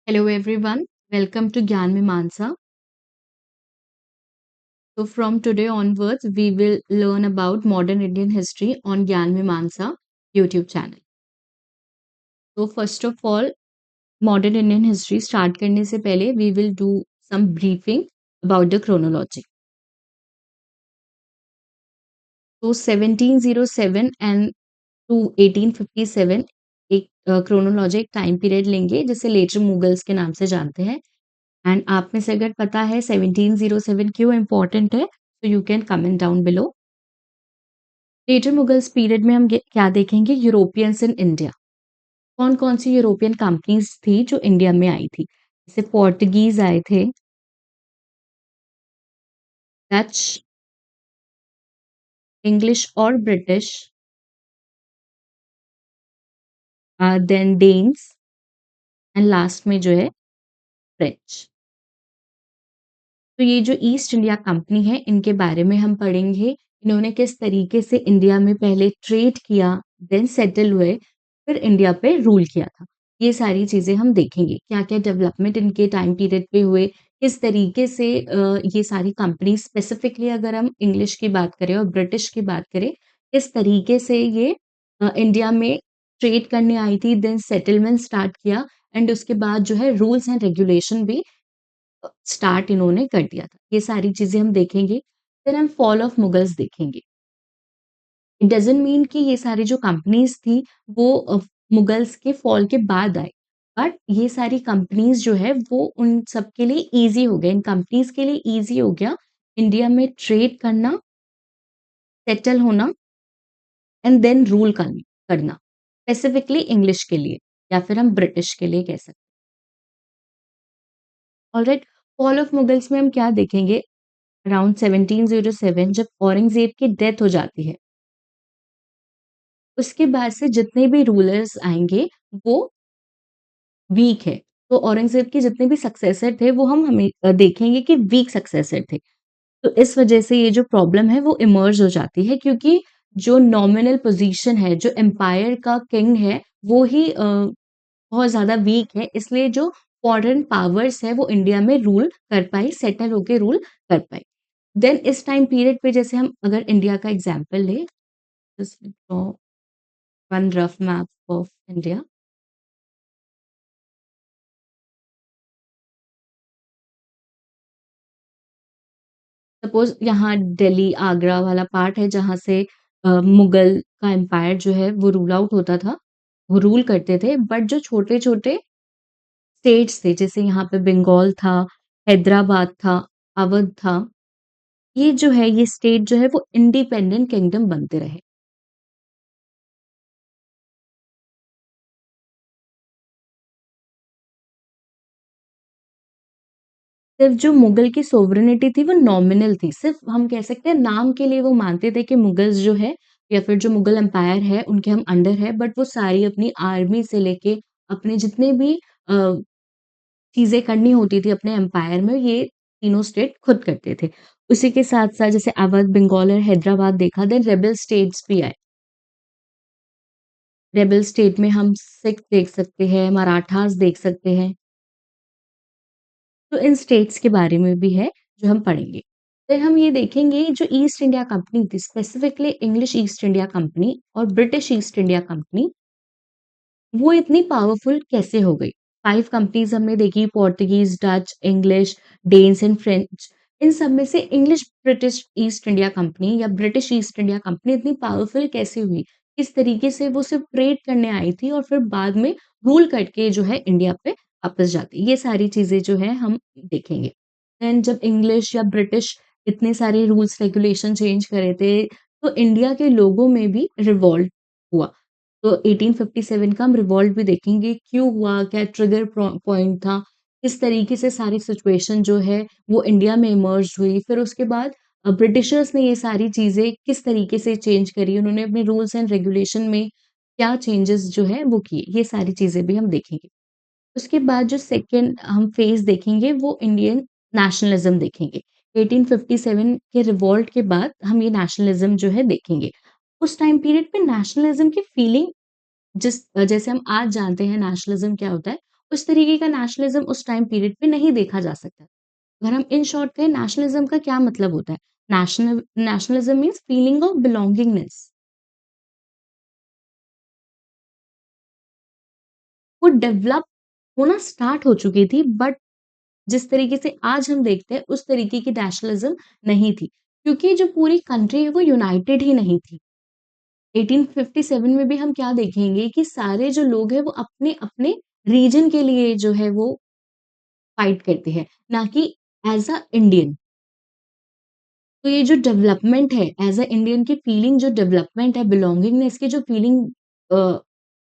Hello everyone, welcome to Gyan Mimamsa. So from today onwards, we will learn about modern Indian history on Gyan Mimamsa YouTube channel. So first of all, modern Indian history start करने से पहले we will do some briefing about the chronology. So 1707 and to 1857 एक chronology एक time period लेंगे जिसे letter Mughals के नाम से जानते हैं. एंड आप में से अगर पता है 1707 क्यों इम्पोर्टेंट है तो you can comment down below. Later Mughals period में हम क्या देखेंगे? Europeans in India. कौन कौन सी यूरोपियन कंपनीज थी जो इंडिया में आई थी? जैसे पोर्टुगीज आए थे, डच, इंग्लिश और British, then Danes and last में जो है फ्रेंच. तो ये जो ईस्ट इंडिया कंपनी है इनके बारे में हम पढ़ेंगे. इन्होंने किस तरीके से इंडिया में पहले ट्रेड किया, देन सेटल हुए, फिर इंडिया पे रूल किया था. ये सारी चीजें हम देखेंगे. क्या क्या डेवलपमेंट इनके टाइम पीरियड पे हुए, किस तरीके से ये सारी कंपनी स्पेसिफिकली अगर हम इंग्लिश की बात करें और ब्रिटिश की बात करें, किस तरीके से ये इंडिया में ट्रेड करने आई थी, देन सेटलमेंट स्टार्ट किया एंड उसके बाद जो है रूल्स एंड रेगुलेशन भी स्टार्ट इन्होंने कर दिया था. ये सारी चीजें हम देखेंगे. फिर हम फॉल ऑफ मुगल्स देखेंगे. इट डजंट मीन कि ये सारी जो कंपनीज थी वो मुगल्स के फॉल के बाद आए, बट ये सारी कंपनीज जो है वो उन सब के लिए इजी हो गया. इन कंपनीज के लिए इजी हो गया इंडिया में ट्रेड करना, सेटल होना एंड देन रूल करना स्पेसिफिकली इंग्लिश के लिए या फिर हम ब्रिटिश के लिए कह सकते हैं. ऑलराइट, फॉल ऑफ मुगल्स में हम क्या देखेंगे? अराउंड 1707 जब औरंगजेब की डेथ हो जाती है, उसके बाद से जितने भी रूलर्स आएंगे वो वीक है. तो औरंगजेब के जितने भी सक्सेसर थे वो हम हमें देखेंगे कि वीक सक्सेसर थे. तो इस वजह से ये जो प्रॉब्लम है वो इमर्ज हो जाती है, क्योंकि जो नॉमिनल पोजीशन है, जो एम्पायर का किंग है, वो ही बहुत ज्यादा वीक है. इसलिए जो फॉरेन पावर्स है वो इंडिया में रूल कर पाई, सेटल होके रूल कर पाई. देन इस टाइम पीरियड पे जैसे हम अगर इंडिया का एग्जाम्पल ले, just draw one rough map of India. Suppose यहाँ दिल्ली आगरा वाला पार्ट है जहाँ से मुगल का एम्पायर जो है वो रूल आउट होता था, वो रूल करते थे. बट जो छोटे छोटे स्टेट्स थे जैसे यहाँ पे बंगाल था, हैदराबाद था, अवध था, ये जो है ये स्टेट जो है वो इंडिपेंडेंट किंगडम बनते रहे. सिर्फ जो मुगल की सोवरेनिटी थी वो नॉमिनल थी. सिर्फ हम कह सकते हैं नाम के लिए वो मानते थे कि मुगल्स जो है या फिर जो मुगल एम्पायर है उनके हम अंडर है, बट वो सारी अपनी आर्मी से लेके अपने जितने भी चीजें करनी होती थी अपने एम्पायर में, ये तीनों स्टेट खुद करते थे. उसी के साथ साथ जैसे अवध, बंगाल और हैदराबाद देखा, देन रेबल स्टेट्स भी आए. रेबल स्टेट में हम सिख देख सकते हैं, मराठास देख सकते हैं. तो इन स्टेट्स के बारे में भी है जो हम पढ़ेंगे. फिर हम ये देखेंगे जो ईस्ट इंडिया कंपनी थी, specifically English east India company और ब्रिटिश ईस्ट इंडिया कंपनी, वो इतनी पावरफुल कैसे हो गई. 5 कंपनीज हमने देखी, Portuguese, Dutch, English, Danes and French. इन सब में से English British East India company या ब्रिटिश ईस्ट इंडिया कंपनी इतनी पावरफुल कैसे हुई? किस तरीके से वो सिर्फ ट्रेड करने आई थी और फिर बाद में रूल करके जो है इंडिया पे वापस जाती. ये सारी चीजें जो है हम देखेंगे. देन जब इंग्लिश या ब्रिटिश इतने सारे रूल्स रेगुलेशन चेंज करे थे, तो इंडिया के लोगों में भी रिवॉल्ट हुआ. तो 1857 का हम रिवॉल्ट भी देखेंगे, क्यों हुआ, क्या ट्रिगर पॉइंट था, किस तरीके से सारी सिचुएशन जो है वो इंडिया में इमर्ज हुई. फिर उसके बाद ब्रिटिशर्स ने ये सारी चीजें किस तरीके से चेंज करी, उन्होंने अपने रूल्स एंड रेगुलेशन में क्या चेंजेस जो है वो किए. ये सारी चीजें भी हम देखेंगे. उसके बाद जो सेकंड हम फेज देखेंगे वो इंडियन नेशनलिज्म देखेंगे. 1857 के रिवॉल्ट के बाद हम ये नेशनलिज्म जो है देखेंगे. उस टाइम पीरियड पे नेशनलिज्म की फीलिंग जैसे हम आज जानते हैं नेशनलिज्म क्या होता है, उस तरीके का नेशनलिज़्म उस टाइम पीरियड पे नहीं देखा जा सकता। अगर हम इन शॉर्ट कहें नेशनलिज़्म का क्या मतलब होता है? Nationalism means feeling of belongingness. वो डेवलप होना स्टार्ट हो चुकी थी बट जिस तरीके से आज हम देखते हैं उस तरीके की नेशनलिज़्म नहीं थी। क्योंकि जो पूरी कंट्री है वो यूनाइटेड ही नहीं थी। 1857 में भी हम क्या देखेंगे कि सारे जो लोग हैं वो अपने-अपने रीजन के लिए जो है वो फाइट करते हैं, ना कि एज़ अ इंडियन। तो ये जो डेवलपमेंट है एज़ अ इंडियन की फीलिंग जो डेवलपमेंट है, बिलॉन्गिंगनेस की जो फीलिंग अ,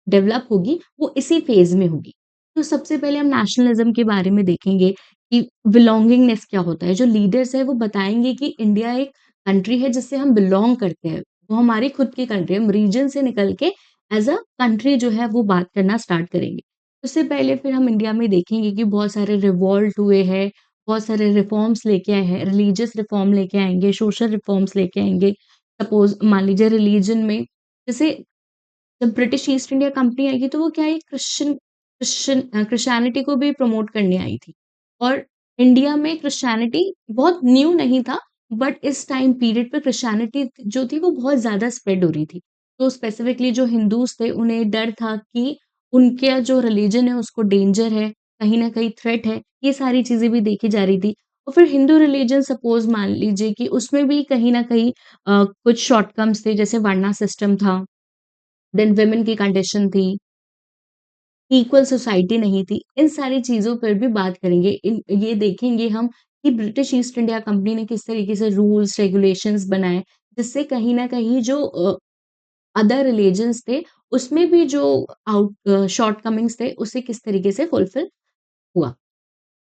डेवलप होगी, वो इसी फ़ेज़ में होगी। तो सबसे पहले हम नेशनलिज़्म के बारे में देखेंगे कि बिलॉन्गिंगनेस क्या होता है। जो लीडर्स हैं वो बताएँगे कि इंडिया एक कंट्री है जिससे हम बिलॉन्ग करते हैं। वो हमारी खुद की कंट्री है। हम रीजन से निकल के एज़ अ कंट्री जो है वो बात करना स्टार्ट करेंगे। उससे पहले फिर हम इंडिया में देखेंगे कि बहुत सारे रिवॉल्ट हुए हैं, बहुत सारे रिफॉर्म्स लेके आए हैं, रिलीजियस रिफॉर्म लेके आएँगे, सोशल रिफॉर्म्स लेके आएँगे। सपोज़ मान लीजिए रिलीजन में जैसे जब ब्रिटिश ईस्ट इंडिया कंपनी आई थी तो वो क्या है क्रिश्चियनिटी को भी प्रमोट करने आई थी। और इंडिया में क्रिश्चियनिटी बहुत न्यू नहीं था बट इस टाइम पीरियड पे क्रिश्चियनिटी जो थी वो बहुत ज़्यादा स्प्रेड हो रही थी। तो स्पेसिफिकली जो हिंदूज़ थे उन्हें डर था कि उनका जो रिलीजन है उसको डेंजर है, कहीं न कहीं थ्रेट है, ये सारी चीज़ें भी देखी जा रही थी। और फिर हिंदू रिलीजन सपोज़ मान लीजिए कि उसमें भी कहीं न कहीं कुछ शॉर्टकम्स थे जैसे वर्णा सिस्टम था, देन वुमेन की कंडीशन थी, इक्वल सोसाइटी नहीं थी। इन सारी चीज़ों पर भी बात करेंगे। इन ये देखेंगे हम कि ब्रिटिश ईस्ट इंडिया कंपनी ने किस तरीके से रूल्स, रेगुलेशंस बनाए, जिससे कहीं न कहीं जो अदर रिलीजन्स थे, उसमें भी जो शॉर्टकमिंग्स थे, उसे किस तरीके से फुलफिल हुआ।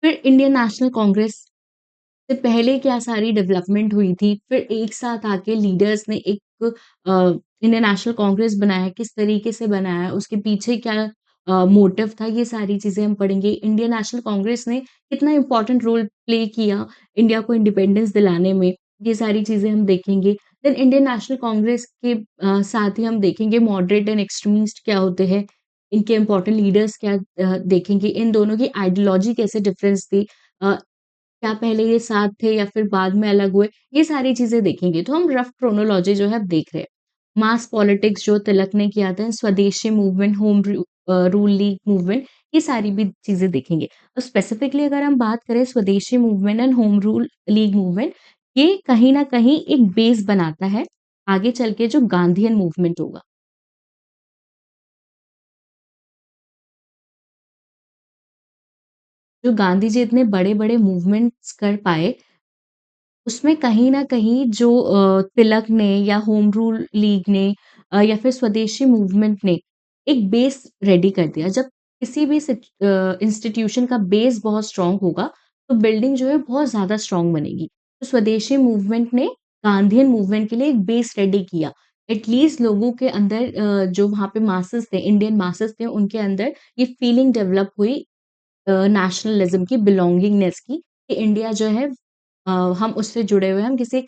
फिर इंडियन नेशनल कांग्रेस से पहले क्या सारी डेवलपमेंट हुई थी, फिर एक साथ आके लीडर्स ने एक इंडियन नेशनल कांग्रेस बनाया, किस तरीके से बनाया, उसके पीछे क्या मोटिव था, ये सारी चीज़ें हम पढ़ेंगे। इंडियन नेशनल कांग्रेस ने कितना इम्पोर्टेंट रोल प्ले किया इंडिया को इंडिपेंडेंस दिलाने में, ये सारी चीज़ें हम देखेंगे। देन इंडियन नेशनल कांग्रेस के साथ ही हम देखेंगे मॉडरेट एंड एक्सट्रीमिस्ट क्या होते हैं, इनके इम्पोर्टेंट लीडर्स क्या देखेंगे, इन दोनों की आइडियोलॉजी कैसे डिफरेंस थी। क्या पहले ये साथ थे या फिर बाद में अलग हुए? ये सारी चीज़ें देखेंगे। तो हम रफ क्रोनोलॉजी जो है अब देख रहे हैं। मास पॉलिटिक्स जो तिलक ने किया था, स्वदेशी मूवमेंट, रूल लीग मूवमेंट, ये सारी भी चीज़ें देखेंगे। और स्पेसिफिकली अगर हम बात करें स्वदेशी movement and home rule league movement, ये कहीं न कहीं एक बेस बनाता है, आगे चल के जो गांधीयन मूवमेंट होगा। जो गांधी जी इतने बड़े-बड़े मूवमेंट्स कर पाए उसमें कहीं न कहीं जो तिलक ने या होम रूल लीग ने या फिर स्वदेशी मूवमेंट ने एक बेस रेडी कर दिया। जब किसी भी इंस्टीट्यूशन का बेस बहुत स्ट्रॉन्ग होगा, तो बिल्डिंग जो है बहुत ज़्यादा स्ट्रॉन्ग बनेगी। तो स्वदेशी मूवमेंट ने गांधीयन मूवमेंट के लिए एक बेस रेडी किया। एटलीस्ट लोगों के अंदर जो वहाँ पे मासेस थे, इंडियन मासेस थे, उनके अंदर ये फीलिंग डेवलप हुई नेशनलिज़्म की, बिलॉन्गिंगनेस की, कि इंडिया जो है हम उससे जुड़े हुए हैं, हम किसी एक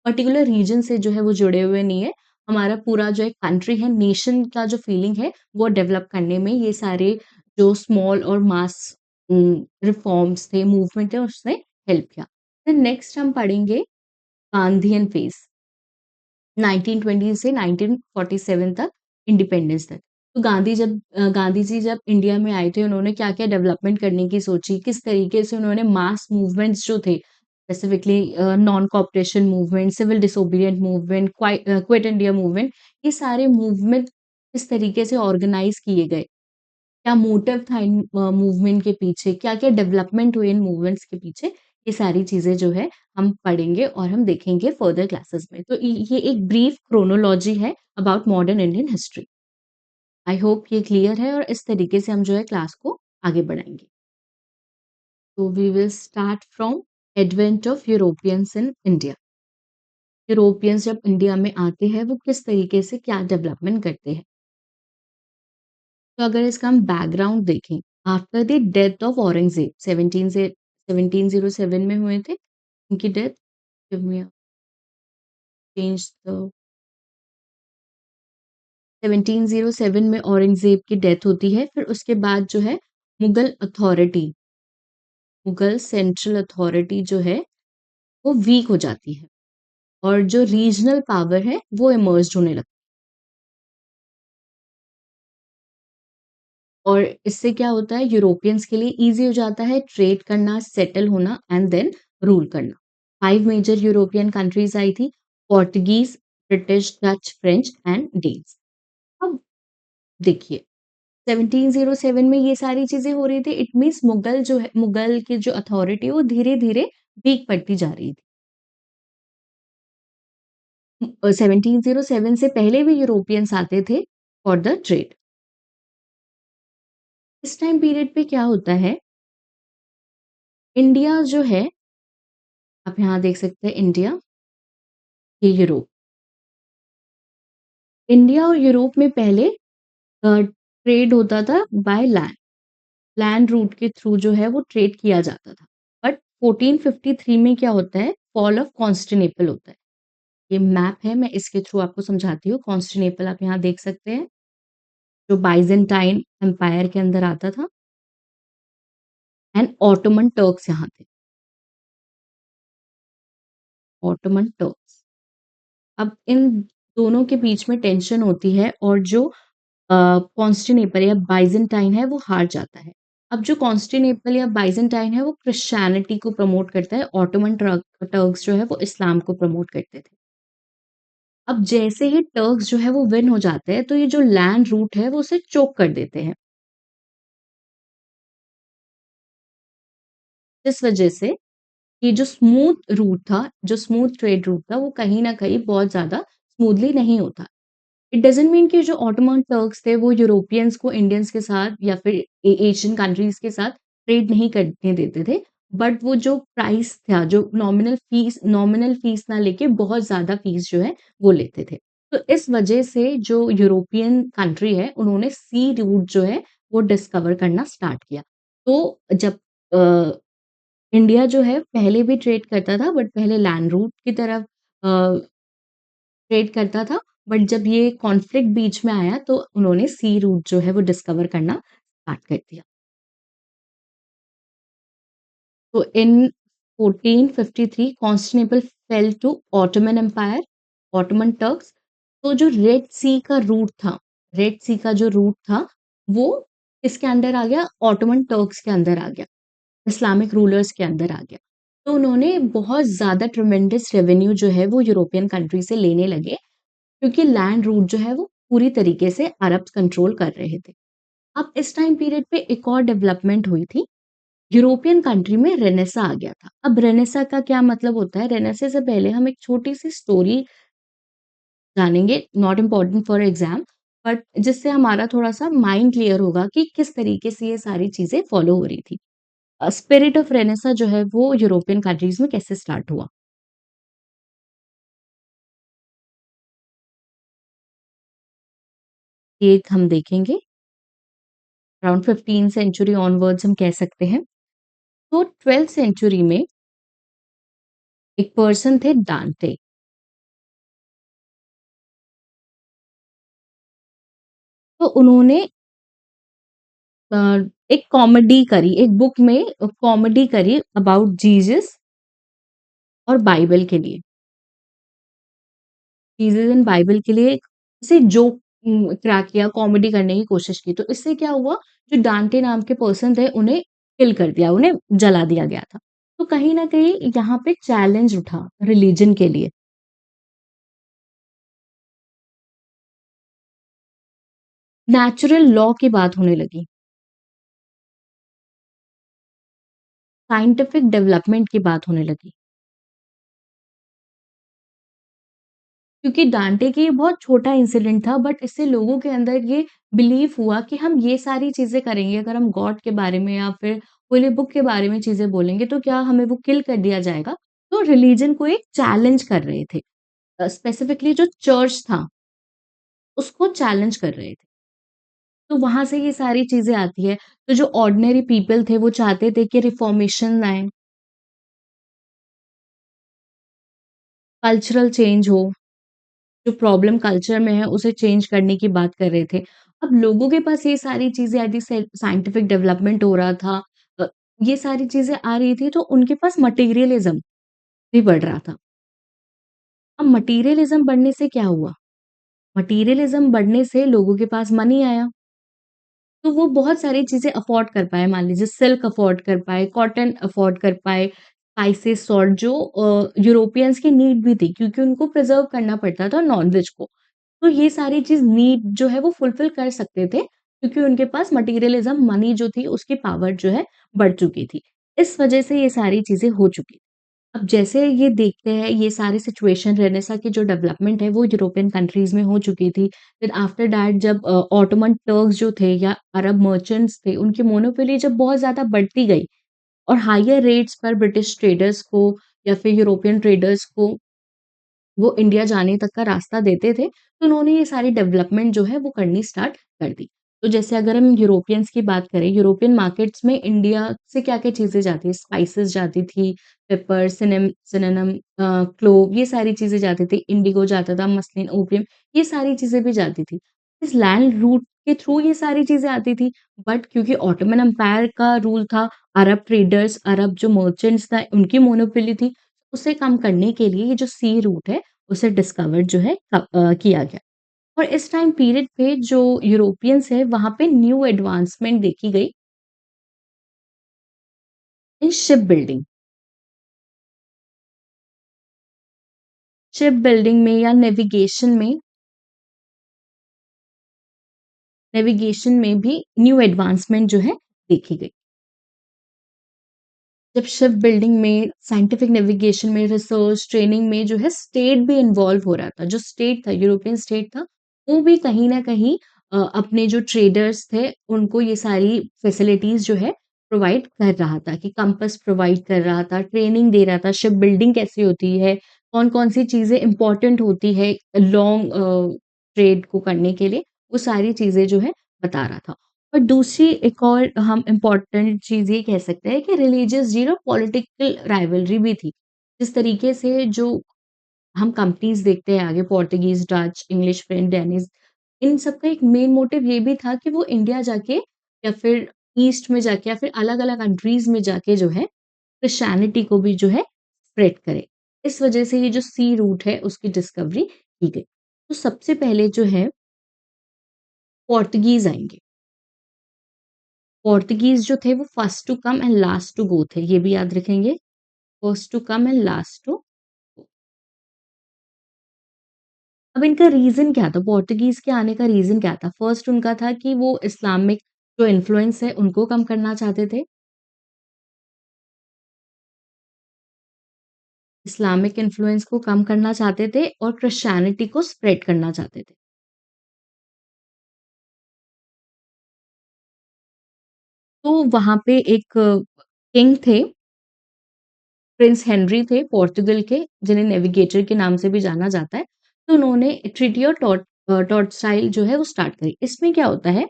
पर्टिकुलर रीजन से जो है वो जुड़े हुए नहीं है। हमारा पूरा जो एक कंट्री है, नेशन का जो फीलिंग है, वो डेवलप करने में ये सारे जो स्मॉल और मास रिफॉर्म्स थे, मूवमेंट थे, उसने हेल्प किया। फिर नेक्स्ट हम पढ़ेंगे गांधीयन फेज़। 1920 से 1947 तक इंडिपेंडेंस तक। तो गांधी जी जब इंडिया में आए थे, उन्होंने क्या-क्या डेवलपमेंट करने की सोची, किस तरीके से उन्होंने मास मूवमेंट्स जो थे, specifically non cooperation movement, civil disobedient movement, quit India movement, ये सारे मूवमेंट किस तरीके से ऑर्गेनाइज़ किए गए। क्या मोटिव था इन मूवमेंट के पीछे, क्या-क्या डेवलपमेंट हुए इन मूवमेंट्स के पीछे, ये सारी चीज़ें जो है हम पढ़ेंगे और हम देखेंगे फर्दर क्लासेस में। तो ये एक ब्रीफ क्रोनोलॉजी है about modern Indian history. I hope ये क्लियर है और इस तरीके से हम जो है क्लास को आगे बढ़ाएँगे। तो we will start from advent of Europeans in India. Europeans जब इंडिया में आते हैं, वो किस तरीके से क्या डेवलपमेंट करते हैं। तो अगर इसका हम बैकग्राउंड देखें, after the death of Aurangzeb 1707 में हुए थे, उनकी death. Give me a change the 1707 में औरंगज़ेब की डेथ होती है, फिर उसके बाद जो है Mughal authority, Mughal central authority जो है, वो वीक हो जाती है और जो रीजनल पावर है, वो इमर्ज्ड होने लगती है और इससे क्या होता है, यूरोपियंस के लिए ईज़ी हो जाता है ट्रेड करना, सेटल होना एंड देन रूल करना। 5 मेजर यूरोपियन कंट्रीज़ आई थी, Portuguese, British, Dutch, French and Danes. अब देखिए 1707 में ये सारी चीज़ें हो रही थी, इट मीन्स मुगल जो है, मुगल की जो अथॉरिटी है वो धीरे-धीरे वीक पड़ती जा रही थी। 1707 से पहले भी यूरोपियंस आते थे फॉर द ट्रेड। इस टाइम पीरियड पे क्या होता है, इंडिया जो है, आप यहाँ देख सकते हैं इंडिया, ये यूरोप। इंडिया और यूरोप में पहले ट्रेड होता था बाय लैंड, लैंड रूट के थ्रू जो है वो ट्रेड किया जाता था। बट 1453 में क्या होता है, फॉल ऑफ कॉन्स्टेंटिनोपल होता है। ये मैप है, मैं इसके थ्रू आपको समझाती हूँ। कॉन्स्टेंटिनोपल आप यहाँ देख सकते हैं, जो बाइजेंटाइन एम्पायर के अंदर आता था एंड ऑटोमन टर्क्स यहाँ थे, ऑटोमन टर्क्स। अब इन दोनों के बीच में टेंशन होती है और जो कॉन्स्टेंटिनोपल या बाइजेंटाइन है वो हार जाता है। अब जो कॉन्स्टेंटिनोपल या बाइजेंटाइन है वो क्रिश्चियनिटी को प्रमोट करता है, ऑटोमन टर्क्स जो है वो इस्लाम को प्रमोट करते थे। अब जैसे ही टर्क्स जो है वो विन हो जाते हैं, तो ये जो लैंड रूट है वो उसे चोक कर देते हैं। इस वजह से ये जो स्मूथ रूट था, जो स्मूथ ट्रेड रूट था, वो कहीं न कहीं बहुत ज़्यादा स्मूथली नहीं होता। इट डज़न्ट मीन कि जो ऑटोमन टर्क्स थे वो यूरोपियंस को इंडियंस के साथ या फिर एशियन कंट्रीज़ के साथ ट्रेड नहीं करने देते थे। बट वो जो प्राइस था, जो नॉमिनल फीस ना लेके बहुत ज़्यादा फीस जो है वो लेते थे। तो इस वजह से जो यूरोपियन कंट्री है, उन्होंने सी रूट जो है वो डिस्कवर करना स्टार्ट किया। तो जब अ, इंडिया जो है पहले भी ट्रेड करता था, बट पहले लैंड रूट की तरफ ट्रेड करता था, बट जब ये कॉन्फ्लिक्ट बीच में आया तो उन्होंने सी रूट जो है वो डिस्कवर करना स्टार्ट कर दिया। तो in 1453 Constantinople fell to Ottoman empire, Ottoman Turks. तो जो रेड सी का रूट था, रेड सी का जो रूट था, वो किसके अंडर आ गया? ऑटोमन टर्क्स के अंदर आ गया, इस्लामिक रूलर्स के अंदर आ गया। तो उन्होंने बहुत ज़्यादा ट्रेमेंडस रेवेन्यू जो है वो यूरोपियन कंट्री से लेने लगे, क्योंकि लैंड रूट जो है वो पूरी तरीके से अरब्स कंट्रोल कर रहे थे। अब इस टाइम पीरियड पे एक और डेवलपमेंट हुई थी, यूरोपियन कंट्री में रेनेसा आ गया था। अब रेनेसा का क्या मतलब होता है? रेनेसा से पहले हम एक छोटी-सी स्टोरी जानेंगे, not important for exam, but जिससे हमारा थोड़ा-सा माइंड क्लियर होगा कि किस तरीके से ये सारी चीज़ें फॉलो हो रही थी। स्पिरिट ऑफ रेनेसा जो है वो यूरोपियन कंट्रीज़ में कैसे स्टार्ट हुआ? ये हम देखेंगे, अराउंड 15th सेंचुरी ऑनवर्ड्स हम कह सकते हैं। तो 12th सेंचुरी में एक पर्सन थे डांटे। तो उन्होंने अ, एक कॉमेडी करी, एक बुक में कॉमेडी करी अबाउट जीसस और बाइबल के लिए। जीसस एंड बाइबल के लिए ऐसे जोक क्रैक किया, कॉमेडी करने की कोशिश की। तो इससे क्या हुआ, जो डांटे नाम के पर्सन थे उन्हें किल कर दिया, उन्हें जला दिया गया था। तो कहीं न कहीं यहाँ पे चैलेंज उठा रिलिजन के लिए। नेचुरल लॉ की बात होने लगी, साइंटिफिक डेवलपमेंट की बात होने लगी। क्योंकि डांटे के ये बहुत छोटा इंसिडेंट था, बट इससे लोगों के अंदर ये बिलीव हुआ कि हम ये सारी चीज़ें करेंगे, अगर हम गॉड के बारे में या फिर होली बुक के बारे में चीज़ें बोलेंगे तो क्या हमें वो किल कर दिया जाएगा? तो रिलीजन को एक चैलेंज कर रहे थे। स्पेसिफिकली जो चर्च था, उसको चैलेंज कर रहे थे। तो वहाँ से ये सारी चीज़ें आती है। तो जो ऑर्डिनरी पीपल थे वो चाहते थे कि रिफॉर्मेशन आए, कल्चरल चेंज हो, जो प्रॉब्लम कल्चर में है उसे चेंज करने की बात कर रहे थे। अब लोगों के पास ये सारी चीज़ें आई थी, साइंटिफिक डेवलपमेंट हो रहा था, अ, ये सारी चीज़ें आ रही थी, तो उनके पास मटेरियलिज़्म भी बढ़ रहा था। अब मटेरियलिज़्म बढ़ने से क्या हुआ? मटेरियलिज़्म बढ़ने से लोगों के पास मनी आया, तो वो बहुत सारी चीज़ें अफ़ोर्ड कर पाए। मान लीजिए सिल्क अफ़ोर्ड कर पाए, कॉटन अफ़ोर्ड कर पाए, स्पाइसेस, सॉल्ट जो यूरोपियंस की नीड भी थी, क्योंकि उनको प्रिज़र्व करना पड़ता था नॉन-वेज को। तो ये सारी चीज़ नीड जो है वो फुलफ़िल कर सकते थे, क्योंकि उनके पास मटेरियलिज़्म मनी जो थी उसकी पावर जो है बढ़ चुकी थी। इस वज़ह से ये सारी चीज़ें हो चुकी। अब जैसे ये देखते हैं, ये सारी सिचुएशन रेनेसां की जो डेवलपमेंट है वो यूरोपियन कंट्रीज़ में हो चुकी थी। फिर आफ्टर दैट जब ऑटोमन टर्क्स जो थे या अरब मर्चेंट्स थे, उनकी मोनोपोली जब बहुत ज़्यादा बढ़ती गई और हायर रेट्स पर ब्रिटिश ट्रेडर्स को या फिर यूरोपियन ट्रेडर्स को वो इंडिया जाने तक का रास्ता देते थे, तो उन्होंने ये सारी डेवलपमेंट जो है वो करनी स्टार्ट कर दी। तो जैसे अगर हम यूरोपियंस की बात करें, यूरोपियन मार्केट्स में इंडिया से क्या-क्या चीज़ें जाती हैं, स्पाइसेस जाती थी, पेपर, सिनेमम, क्लोव, ये सारी चीज़ें जाती थी, इंडिगो जाता था, मस्लिन, ओपियम, ये सारी चीज़ें भी जाती थी। इस लैंड रूट के थ्रू ये सारी चीज़ें आती थी, बट क्योंकि ऑटोमन एम्पायर का रूल था, अरब ट्रेडर्स, अरब जो मर्चेंट्स था, उनकी मोनोपोली थी, उसे कम करने के लिए ये जो सी रूट है, उसे डिस्कवर जो है किया गया। और इस टाइम पीरियड पे जो यूरोपियंस है, वहाँ पे न्यू एडवांसमेंट देखी गई इन शिप बिल्डिंग में या नेविगेशन में भी न्यू एडवांसमेंट जो है देखी गई। जब शिप बिल्डिंग में, साइंटिफिक नेविगेशन में, रिसर्च, ट्रेनिंग में जो है स्टेट भी इन्वॉल्व हो रहा था। जो स्टेट था, यूरोपियन स्टेट था, वो भी कहीं न कहीं अपने जो ट्रेडर्स थे, उनको ये सारी फैसिलिटीज़ जो है प्रोवाइड कर रहा था कि कंपास प्रोवाइड कर रहा था, ट्रेनिंग दे रहा था, शिप बिल्डिंग कैसे होती है, कौन-कौन सी चीज़ें इम्पोर्टेंट होती है लॉन्ग ट्रेड को करने के लिए, वो सारी चीज़ें जो है बता रहा था। और दूसरी एक और हम इम्पोर्टेंट चीज़ ये कह सकते हैं कि रिलीजियस जी और पॉलिटिकल राइवलरी भी थी। जिस तरीके से जो हम कंपनीज़ देखते हैं आगे, Portuguese, Dutch, English, French, Danish, इन सब का एक मेन मोटिव ये भी था कि वो इंडिया जाके या फिर ईस्ट में जाके या फिर अलग-अलग कंट्रीज़ में जाके जो है क्रिश्चियनिटी को भी जो है स्प्रेड करें। इस वजह से ये जो सी रूट है उसकी डिस्कवरी की गई। तो सबसे पहले जो है पोर्तुगीज़ आएँगे। पोर्तुगीज़ जो थे वो first to come and last to go थे, ये भी याद रखेंगे। First to come and last to go. अब इनका रीज़न क्या था? पोर्तुगीज़ के आने का रीज़न क्या था? फर्स्ट उनका था कि वो इस्लामिक जो इन्फ्लुएंस है उनको कम करना चाहते थे। इस्लामिक इन्फ्लुएंस को कम करना चाहते थे और क्रिश्चियनिटी को स्प्रेड करना चाहते थे। तो वहाँ पे एक किंग थे, प्रिंस हेनरी थे पोर्तुगल के, जिन्हें नेविगेटर के नाम से भी जाना जाता है। तो उन्होंने ट्रीटी ऑफ टॉर्साइल जो है वो स्टार्ट करी। इसमें क्या होता है,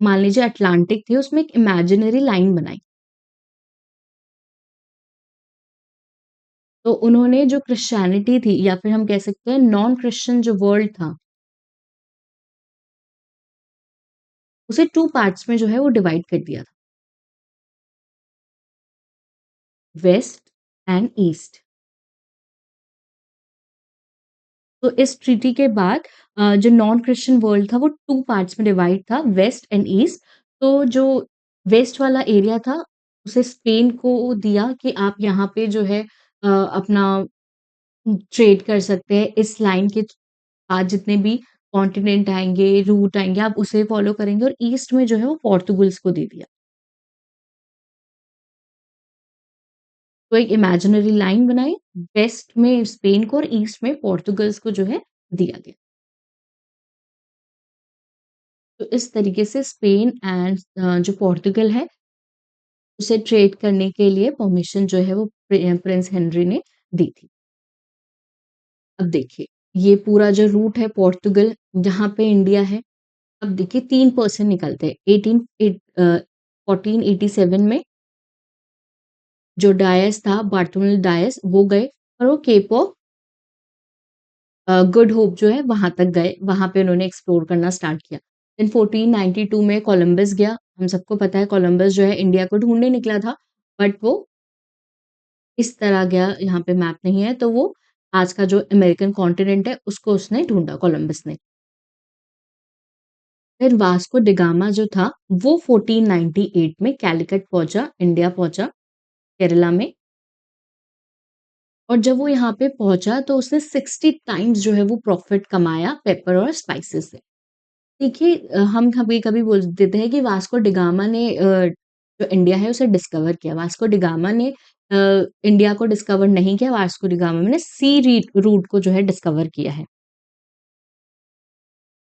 मान लीजिए अटलांटिक थी, उसमें एक इमेजिनरी लाइन बनाई। तो उन्होंने जो क्रिश्चियनिटी थी या फिर हम कह सकते हैं नॉन क्रिश्चियन जो वर्ल्ड था, उसे 2 पार्ट्स में जो है वो डिवाइड कर दिया था, वेस्ट एंड ईस्ट। तो इस ट्रीटी के बाद जो नॉन क्रिश्चियन वर्ल्ड था वो 2 पार्ट्स में डिवाइड था, वेस्ट एंड ईस्ट। तो जो वेस्ट वाला एरिया था, उसे स्पेन को दिया कि आप यहाँ पे जो है अपना ट्रेड कर सकते हैं। इस लाइन के बाद जितने भी कॉन्टिनेंट आएँगे, रूट आएँगे, आप उसे फॉलो करेंगे, और ईस्ट में जो है वो पोर्तुगल्स को दे दिया। तो एक इमेजिनरी लाइन बनाई, वेस्ट में स्पेन को और ईस्ट में पोर्तुगल्स को जो है दिया गया। तो इस तरीके से स्पेन एंड जो पोर्तुगल है, उसे ट्रेड करने के लिए परमिशन जो है वो प्रिंस हेनरी ने दी थी। अब देखिए, ये पूरा जो रूट है पोर्तुगल, जहाँ पे इंडिया है, अब देखिए 3 पर्सन निकलते हैं। 1487 में जो डायस था, बार्थोलोमेव डायस, वो गए और वो केप ऑफ गुड होप जो है वहाँ तक गए, वहाँ पे उन्होंने एक्सप्लोर करना स्टार्ट किया। देन 1492 में कोलंबस गया, हम सबको पता है कोलंबस जो है इंडिया को ढूँढने निकला था, बट वो इस तरह गया, यहाँ पे मैप नहीं है, तो वो आज का जो अमेरिकन कॉन्टिनेंट है उसको उसने ढूँढा कोलंबस ने। फिर वास्को डी गामा जो था वो 1498 में कैलिकट पहुँचा, इंडिया पहुँचा, केरला में। और जब वो यहाँ पे पहुँचा तो उसने 60 टाइम्स जो है वो प्रॉफ़िट कमाया पेपर और स्पाइसेस से। देखिए हम कभी-कभी बोल देते हैं कि वास्को डी गामा ने जो इंडिया है उसे डिस्कवर किया। वास्को डी गामा ने इंडिया को डिस्कवर नहीं किया, वास्को डी गामा ने सी री रूट को जो है डिस्कवर किया है।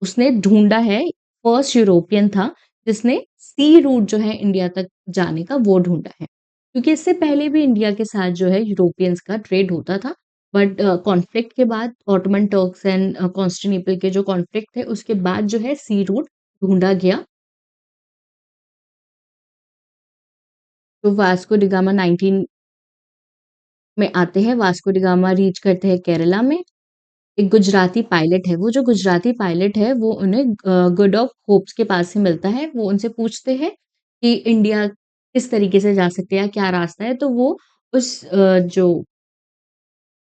उसने ढूँढा है, फर्स्ट यूरोपियन था जिसने सी रूट जो है इंडिया तक जाने का वो ढूँढा है। क्योंकि इससे पहले भी इंडिया के साथ जो है यूरोपियंस का ट्रेड होता था, बट कॉन्फ्लिक्ट के बाद ऑटोमन टर्क्स एंड कॉन्स्टेंटिनोपल के जो कॉन्फ्लिक्ट थे उसके बाद जो है सी रूट ढूँढा गया। तो वास्को डी गामा 19 में आते हैं, वास्को डी गामा रीच करते हैं केरला में। एक गुजराती पायलट है, वो जो गुजराती पायलट है वो उन्हें गुड ऑफ होप्स के पास से मिलता है। वो उनसे पूछते हैं कि इंडिया किस तरीके से जा सकते हैं, क्या रास्ता है? तो वो उस जो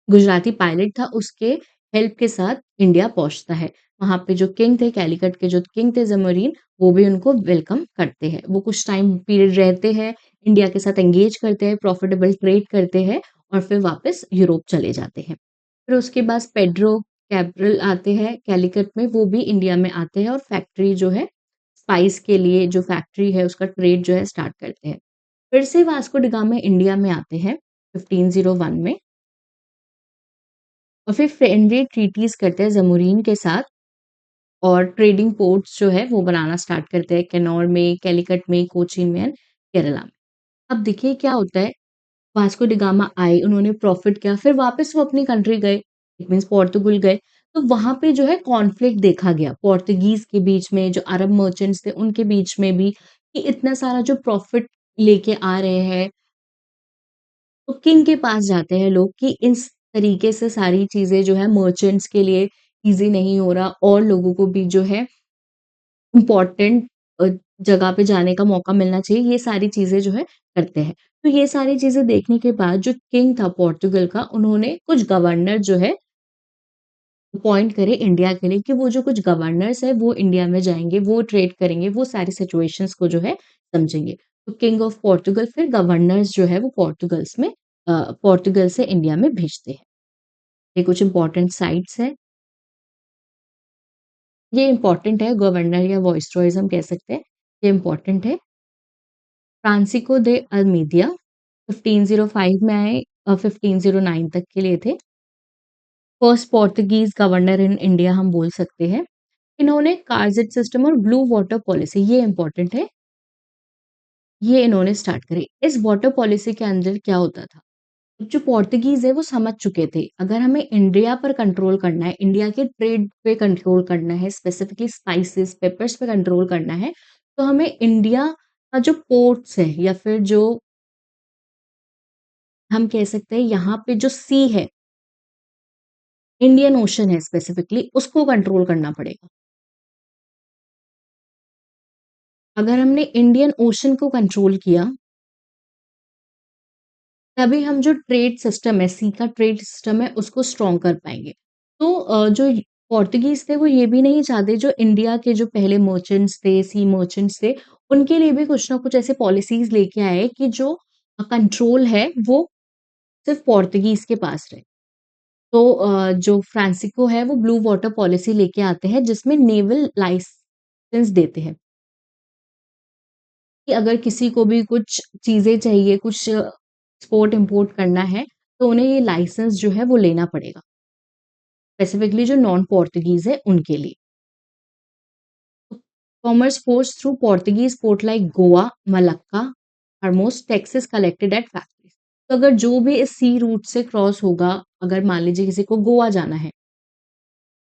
गुजराती पायलट था उसके हेल्प के साथ इंडिया पहुँचता है। वहाँ पे जो किंग थे, कैलीकट के जो किंग थे ज़मोरीन, वो भी उनको वेलकम करते हैं। वो कुछ टाइम पीरियड रहते हैं, इंडिया के साथ एंगेज करते हैं, प्रॉफिटेबल ट्रेड करते हैं और फिर वापस यूरोप चले जाते हैं। फिर उसके बाद पेड्रो कैब्रल आते हैं कैलीकट में, वो भी इंडिया में आते हैं और फैक्ट्री जो है, स्पाइस के लिए जो फैक्ट्री है उसका ट्रेड जो है स्टार्ट करते हैं। फिर से वास्को डी गामा इंडिया में आते हैं 1501 में। और फिर फ्रेंडली ट्रीटीज़ करते हैं ज़मोरीन के साथ और ट्रेडिंग पोर्ट्स जो है वो बनाना स्टार्ट करते हैं किन्नौर में, कैलीकट में, कोचीन में एंड केरला में। अब देखिए क्या होता है, वास्को डी गामा आए, उन्होंने प्रॉफ़िट किया, फिर वापस वो अपनी कंट्री गए, इट मीन्स पोर्तुगल गए। तो वहाँ पे जो है कॉन्फ्लिक्ट देखा गया, पोर्तुगीज़ के बीच में, जो अरब मर्चेंट्स थे उनके बीच में भी, कि इतना सारा जो प्रॉफ़िट लेके आ रहे हैं तो किंग के पास जाते हैं लोग कि इस तरीके से सारी चीज़ें जो है मर्चेंट्स के लिए ईज़ी नहीं हो रहा और लोगों को भी जो है इम्पोर्टेंट जगह पे जाने का मौका मिलना चाहिए, ये सारी चीज़ें जो है करते हैं। तो ये सारी चीज़ें देखने के बाद जो किंग था पोर्तुगल का, उन्होंने कुछ गवर्नर जो है अपॉइंट करे इंडिया के लिए कि वो जो कुछ गवर्नर्स हैं वो इंडिया में जाएँगे, वो ट्रेड करेंगे, वो सारी सिचुएशंस को जो है समझेंगे। तो किंग ऑफ पोर्तुगल फिर गवर्नर्स जो है वो पोर्तुगल से इंडिया में भेजते हैं। ये कुछ इम्पोर्टेंट साइट्स हैं। ये इम्पोर्टेंट है गवर्नर या वॉइसरॉयज़ हम कह सकते हैं, ये इम्पोर्टेंट है। फ्रांसिस्को दे अल्मीडिया 1505 में आए 1509 तक के लिए थे। First Portuguese governor in India हम बोल सकते हैं। इन्होंने कार्ज़ेट सिस्टम और ब्लू वाटर पॉलिसी ये इम्पोर्टेंट है, ये इन्होंने स्टार्ट करी। इस वाटर पॉलिसी के अंदर क्या होता था, जो पोर्तुगीज़ है वो समझ चुके थे, अगर हमें इंडिया पर कंट्रोल करना है, इंडिया के ट्रेड पे कंट्रोल करना है, स्पेसिफिकली स्पाइसेस, पेपर्स पे कंट्रोल करना है, तो हमें इंडिया का जो पोर्ट्स है या फिर जो हम कह सकते हैं यहाँ पे जो सी है, इंडियन ओशन है स्पेसिफिकली, उसको कंट्रोल करना पड़ेगा। अगर हमने इंडियन ओशन को कंट्रोल किया तभी हम जो ट्रेड सिस्टम है, सी का ट्रेड सिस्टम है, उसको स्ट्रॉन्ग कर पाएँगे। तो जो पोर्तुगीज़ थे, वो ये भी नहीं चाहते, जो इंडिया के जो पहले मर्चेंट्स थे, सी मर्चेंट्स थे, उनके लिए भी कुछ ना कुछ ऐसे पॉलिसीज़ लेके आए कि जो कंट्रोल है, वो सिर्फ़ पोर्तुगीज़ के पास रहे। तो जो फ्रांसिस्को है, वो ब्लू वाटर पॉलिसी लेके आते हैं, जिसमें नेवल लाइसेंस देते हैं। कि अगर किसी को भी कुछ चीज़ें चाहिए, कुछ एक्सपोर्ट इम्पोर्ट करना है, तो उन्हें ये लाइसेंस जो है वो लेना पड़ेगा। स्पेसिफिकली जो नॉन पोर्टुगीज़ है उनके लिए। Commerce ports through Portuguese port like Goa, Malacca, Hormuz, taxes collected at factories. तो अगर जो भी इस सी रूट से क्रॉस होगा, अगर मान लीजिए किसी को गोवा जाना है,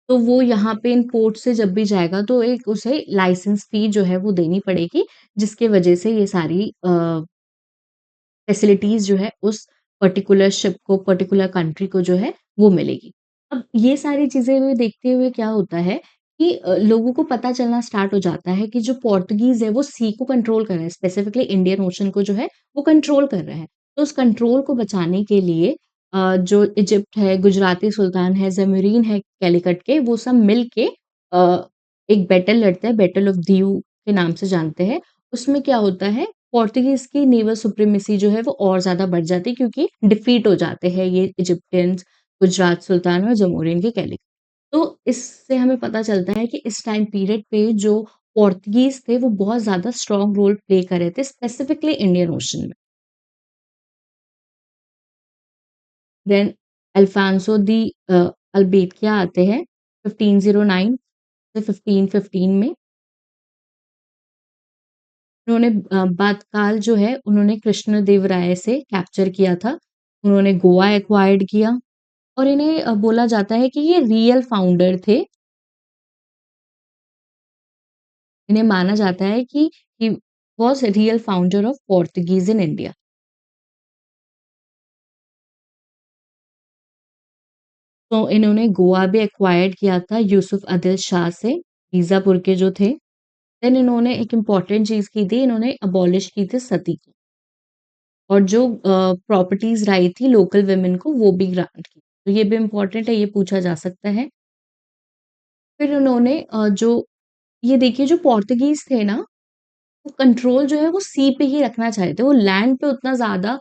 तो वो यहाँ पे इन पोर्ट से जब भी जाएगा तो एक उसे लाइसेंस फी जो है वो देनी पड़ेगी, जिसकी वजह से ये सारी फैसिलिटीज़ जो है उस पर्टिकुलर शिप को, पर्टिकुलर कंट्री को जो है वो मिलेगी। अब ये सारी चीज़ें हुए देखते हुए क्या होता है कि लोगों को पता चलना स्टार्ट हो जाता है कि जो पोर्तुगीज़ है वो सी को कंट्रोल कर रहा है, स्पेसिफिकली इंडियन ओशन को जो है वो कंट्रोल कर रहा है। तो उस कंट्रोल को बचाने के लिए जो इजिप्ट है, गुजराती सुल्तान है, ज़मोरीन है कैलीकट के, वो सब मिल के अ, एक बैटल लड़ते हैं, बैटल ऑफ दिउ के नाम से जानते हैं। उसमें क्या होता है, पोर्तुगीज़ की नेवल सुप्रीमेसी जो है वो और ज़्यादा बढ़ जाती है क्योंकि डिफीट हो जाते हैं ये इजिप्टियंस, गुजरात सुल्तान और जमोरिन के कैलिक। तो इससे हमें पता चलता है कि इस टाइम पीरियड पे जो पोर्तुगीज़ थे वो बहुत ज़्यादा स्ट्रॉन्ग रोल प्ले कर रहे थे स्पेसिफिकली इंडियन ओशन में। देन अल्फांसो दी अल्बेतिया आते हैं 1509 से 1515 में। उन्होंने बातकाल जो है उन्होंने कृष्णदेवराय से कैप्चर किया था। उन्होंने गोवा एक्वायर्ड किया और इन्हें बोला जाता है कि ये रियल फाउंडर थे। इन्हें माना जाता है कि he was real founder of Portuguese in India. तो इन्होंने गोवा भी एक्वायर्ड किया था यूसुफ आदिल शाह से, बीजापुर के जो थे। देन इन्होंने एक इम्पॉर्टेंट चीज़ की थी, इन्होंने अबॉलिश की थी सती को और जो प्रॉपर्टीज़ राइट थी लोकल वुमेन को वो भी ग्रांट की। तो ये भी इम्पॉर्टेंट है, ये पूछा जा सकता है। फिर उन्होंने जो ये देखिए जो पोर्तुगीज़ थे ना, वो कंट्रोल जो है वो सी पे ही रखना चाह रहे थे। वो लैंड पे उतना ज़्यादा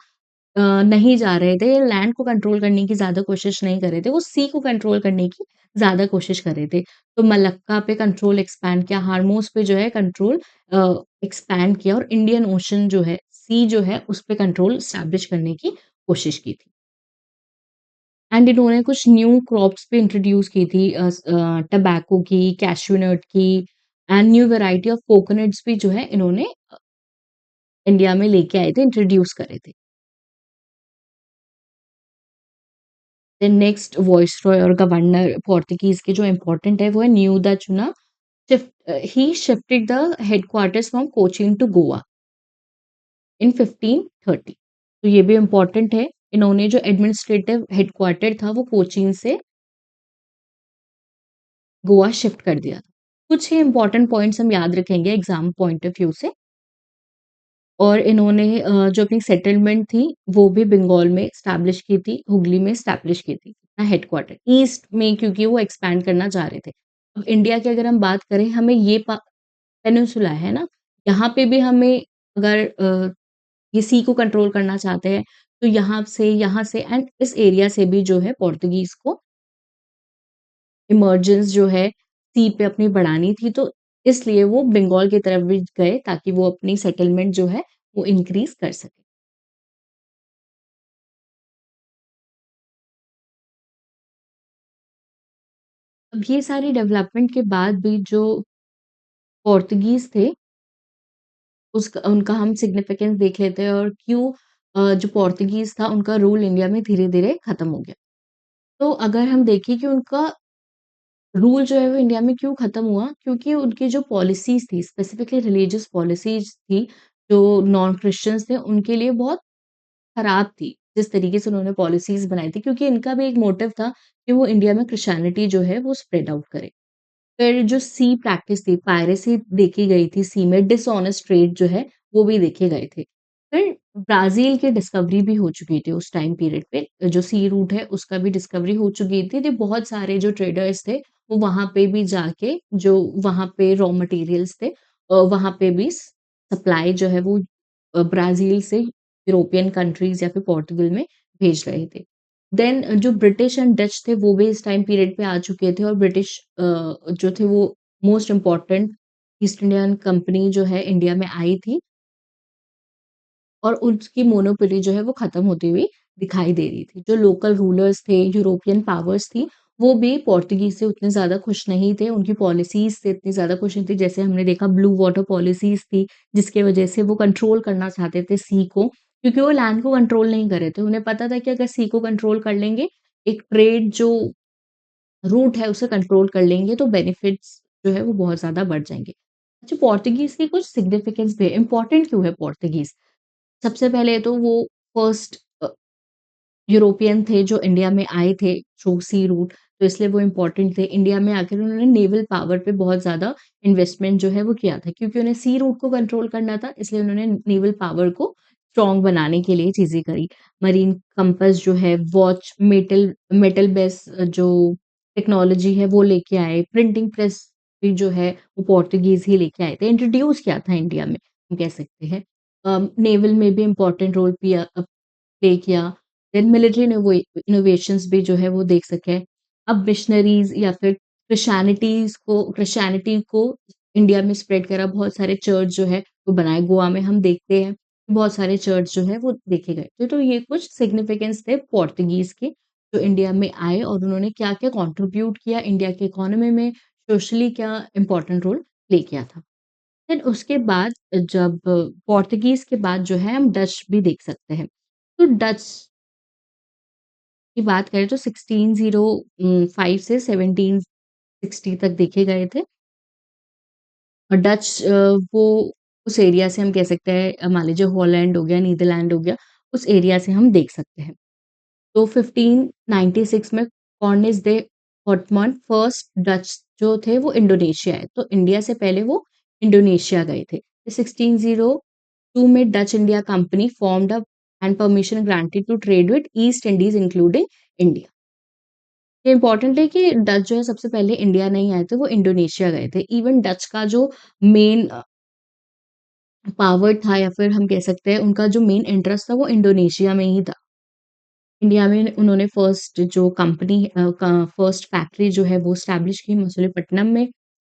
नहीं जा रहे थे, लैंड को कंट्रोल करने की ज़्यादा कोशिश नहीं कर रहे थे, वो सी को कंट्रोल करने की ज़्यादा कोशिश कर रहे थे। तो मलक्का पे कंट्रोल एक्सपैंड किया, हार्मोस पे जो है कंट्रोल एक्सपैंड किया और इंडियन ओशन जो है, सी जो है, उस पे कंट्रोल एस्टैब्लिश करने की कोशिश की थी। एंड इन्होंने कुछ न्यू क्रॉप्स भी इंट्रोड्यूस की थी टबैको की, कैश्यू नट की and new variety of coconuts भी जो है इन्होंने इंडिया में लेके आए थे, इंट्रोड्यूस करे थे। देन नेक्स्ट वॉइसरॉय और गवर्नर पोर्तुगीज़ के जो इम्पोर्टेंट है वो है Nuno da Cunha he shifted the headquarters from Cochin to Goa in 1530। तो ये भी इम्पोर्टेंट है। इन्होंने जो एडमिनिस्ट्रेटिव हेडक्वार्टर था वो कोचीन से गोवा शिफ्ट कर दिया था। कुछ ही इम्पोर्टेंट पॉइंट्स हम याद रखेंगे एग्जाम पॉइंट ऑफ व्यू से। और इन्होंने जो अपनी सेटलमेंट थी, वो भी बंगाल में एस्टैब्लिश की थी, हुगली में एस्टैब्लिश की थी, अपना हेडक्वार्टर। ईस्ट में क्योंकि वो एक्सपैंड करना चाह रहे थे। अब इंडिया की अगर हम बात करें, हमें ये पेनिनसुला है ना, यहाँ पे भी हमें अगर ये सी को कंट्रोल करना चाहते हैं, तो यहाँ से एंड इस एरिया से भी जो है पोर्तुगीज़ को इमर्जेंस जो है सी पे अपनी बढ़ानी थी, तो इसलिए वो बंगाल की तरफ भी गए ताकि वो अपनी सेटलमेंट जो है, वो इंक्रीज़ कर सकें। अब ये सारी डेवलपमेंट के बाद भी जो पोर्तुगीज़ थे, उसका उनका हम सिग्निफिकेंस देख लेते हैं और क्यों जो पोर्तुगीज़ था, उनका रूल इंडिया में धीरे-धीरे खत्म हो गया। तो अगर हम देखें कि उनका रूल जो है वो इंडिया में क्यों खत्म हुआ? क्योंकि उनकी जो पॉलिसीज़ थी, स्पेसिफिकली रिलीजियस पॉलिसीज़ थी, जो नॉन क्रिश्चियंस थे, उनके लिए बहुत खराब थी। जिस तरीके से उन्होंने पॉलिसीज़ बनाई थी, क्योंकि इनका भी एक मोटिव था कि वो इंडिया में क्रिश्चियनिटी जो है, वो स्प्रेड आउट करे। फिर जो सी प्रैक्टिस थी, पायरेसी देखी गई थी सी में, डिसऑनेस्ट ट्रेड जो है, वो भी देखे गए थे। फिर ब्राज़ील की डिस्कवरी भी हो चुकी थी उस टाइम पीरियड पे, जो सी रूट है, उसका भी डिस्कवरी हो चुकी थी। तो बहुत सारे जो ट्रेडर्स थे, वो वहाँ पे भी जाके जो वहाँ पे रॉ मटेरियल्स थे वहाँ पे भी सप्लाई जो है वो ब्राज़ील से यूरोपियन कंट्रीज़ या फिर पोर्टुगल में भेज रहे थे। देन जो ब्रिटिश एंड डच थे वो भी इस टाइम पीरियड पे आ चुके थे और ब्रिटिश जो थे वो most important east Indian company जो है इंडिया में आई थी और उसकी मोनोपोली जो है वो खत्म होती हुई दिखाई दे रही थी। जो लोकल रूलर्स थे, यूरोपियन पावर्स थी, वो भी पोर्तुगीज़ से उतने ज़्यादा खुश नहीं थे, उनकी पॉलिसीज़ से इतनी ज़्यादा खुश नहीं थे। जैसे हमने देखा ब्लू वाटर पॉलिसीज़ थी, जिसकी वजह से वो कंट्रोल करना चाहते थे सी को, क्योंकि वो लैंड को कंट्रोल नहीं कर रहे थे। उन्हें पता था कि अगर सी को कंट्रोल कर लेंगे, एक ट्रेड जो रूट है उसे कंट्रोल कर लेंगे तो बेनिफिट्स जो है वो बहुत ज़्यादा बढ़ जाएँगे। अच्छा, पोर्तुगीज़ की कुछ सिग्निफिकेंस भी है, इम्पोर्टेंट क्यों है पोर्तुगीज़? सबसे पहले तो वो फर्स्ट यूरोपियन थे जो इंडिया में आए थे थ्रू सी रूट। तो इसलिए वो इम्पोर्टेंट थे। इंडिया में आकर उन्होंने नेवल पावर पे बहुत ज़्यादा इन्वेस्टमेंट जो है वो किया था क्योंकि उन्हें सी रूट को कंट्रोल करना था, इसलिए उन्होंने नेवल पावर को स्ट्रॉन्ग बनाने के लिए चीज़ें करी। मरीन कंपास जो है, वॉच, मेटल मेटल बेस जो टेक्नोलॉजी है वो लेके आए, प्रिंटिंग प्रेस भी जो है वो पोर्तुगीज़ ही लेके आए थे, इंट्रोड्यूस किया था इंडिया में, हम कह सकते हैं। नेवल में भी इम्पोर्टेंट रोल प्ले किया। देन मिलिट्री इनोवेशंस भी जो है वो देख सकें। अब मिशनरीज़ या फिर क्रिश्चियनिटी को इंडिया में स्प्रेड करा, बहुत सारे चर्च जो है वो बनाए। गोवा में हम देखते हैं, बहुत सारे चर्च जो है वो देखे गए थे। तो ये कुछ सिग्निफिकेंस थे पोर्तुगीज़ के, जो इंडिया में आए और उन्होंने क्या-क्या कंट्रीब्यूट किया इंडिया की इकोनॉमी में, सोशली क्या इम्पोर्टेंट रोल प्ले किया था। देन उसके बाद जब पोर्तुगीज़ के बाद जो है हम डच भी देख सकते हैं। तो डच की बात करें तो 1605 से 1760 तक देखे गए थे। और डच वो उस एरिया से हम कह सकते हैं मान लीजिए हॉलैंड हो गया, नीदरलैंड हो गया, उस एरिया से हम देख सकते हैं। तो 1596 में कॉर्निस दे हॉटमन फर्स्ट डच जो थे वो इंडोनेशिया आए। तो इंडिया से पहले वो इंडोनेशिया गए थे। 1602 में Dutch India company formed up and permission granted to trade with East Indies including India. ये इम्पोर्टेंट है कि डच जो है सबसे पहले इंडिया नहीं आए थे, वो इंडोनेशिया गए थे। इवन डच का जो मेन पावर था या फिर हम कह सकते हैं उनका जो मेन इंटरेस्ट था वो इंडोनेशिया में ही था। इंडिया में उन्होंने फर्स्ट जो कंपनी फर्स्ट फैक्ट्री जो है वो एस्टैब्लिश की मसूलीपट्टनम में।